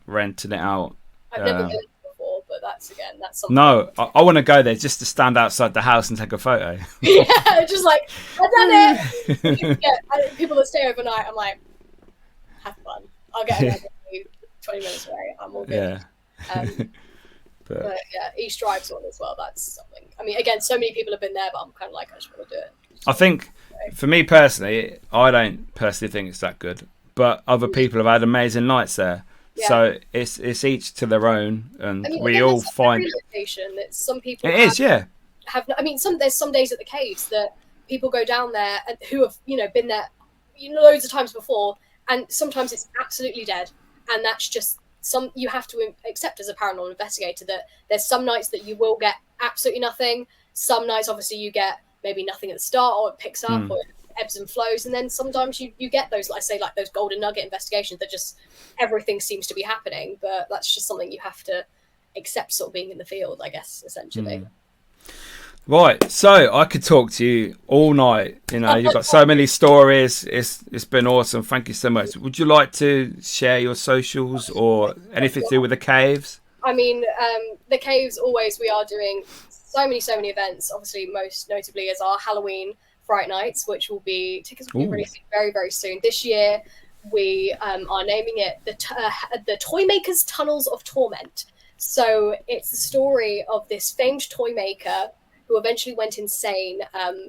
renting it out. I've never been before, but that's something. No, I want to go there just to stand outside the house and take a photo. Yeah, just like, I've done it. Yeah, people that stay overnight, I'm like, have fun. I'll get another 20 minutes away. I'm all good. Yeah. But yeah, East Drive's one as well. That's something. I mean, again, so many people have been there, but I'm kind of like, I just want to do it. I think, for me personally, I don't personally think it's that good. But other people have had amazing nights there. Yeah. So it's each to their own, and we all find. It's some people. It is, yeah. There's some days at the caves that people go down there and who have been there loads of times before, and sometimes it's absolutely dead, and that's just you have to accept as a paranormal investigator that there's some nights that you will get absolutely nothing. Some nights, obviously, you get maybe nothing at the start, or it picks up, or it ebbs and flows, and then sometimes you get those, like I say, like those golden nugget investigations that just everything seems to be happening. But that's just something you have to accept, sort of being in the field, I guess, essentially. Right, so I could talk to you all night. You've got so many stories. It's been awesome. Thank you so much. Would you like to share your socials or anything to do with the caves? I mean, the caves, always, we are doing so many events. Obviously, most notably is our Halloween Fright Nights, which tickets will be releasing very, very soon. This year, we are naming it the Toy Maker's Tunnels of Torment. So it's the story of this famed toy maker who eventually went insane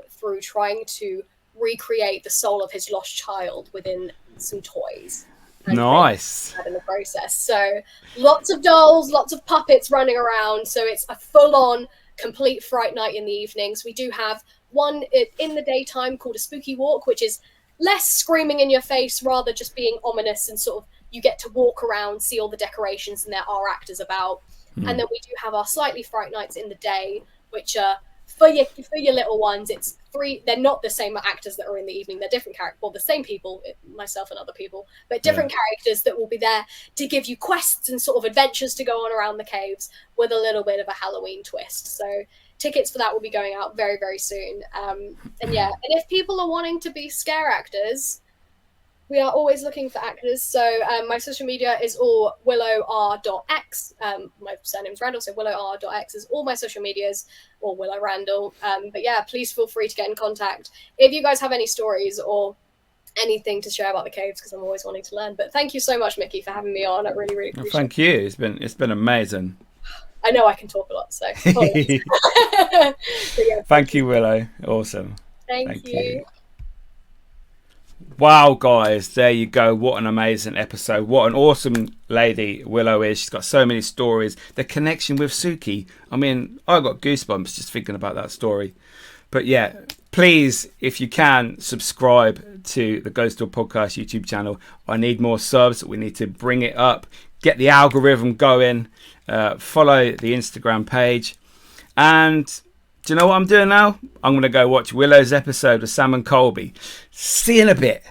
through trying to recreate the soul of his lost child within some toys. Nice. In the process. So lots of dolls, lots of puppets running around. So it's a full-on, complete Fright Night in the evenings. We do have one in the daytime called a Spooky Walk, which is less screaming in your face, rather just being ominous, and sort of you get to walk around, see all the decorations, and there are actors about. And then we do have our slightly Fright Nights in the day, which are for your little ones. It's 3. They're not the same actors that are in the evening. They're different characters. Well, the same people, myself and other people, but different characters that will be there to give you quests and sort of adventures to go on around the caves with a little bit of a Halloween twist. So tickets for that will be going out very, very soon. And if people are wanting to be scare actors, we are always looking for actors. So my social media is all willowr.x. My surname's Randall, so willowr.x is all my social medias, or Willow Randall. But yeah, please feel free to get in contact if you guys have any stories or anything to share about the caves, because I'm always wanting to learn. But thank you so much, Mickey, for having me on. I really, really appreciate it. Thank you. It's been amazing. I know I can talk a lot, so. Thank you, Willow. Awesome. Thank you. Wow, guys, there you go. What an amazing episode. What an awesome lady Willow is. She's got so many stories. The connection with Suki. I mean, I got goosebumps just thinking about that story. But yeah, please, if you can, subscribe to the Ghostoul Podcast YouTube channel. I need more subs. We need to bring it up. Get the algorithm going. Follow the Instagram page. And do you know what I'm doing now? I'm going to go watch Willow's episode of Sam and Colby. See you in a bit.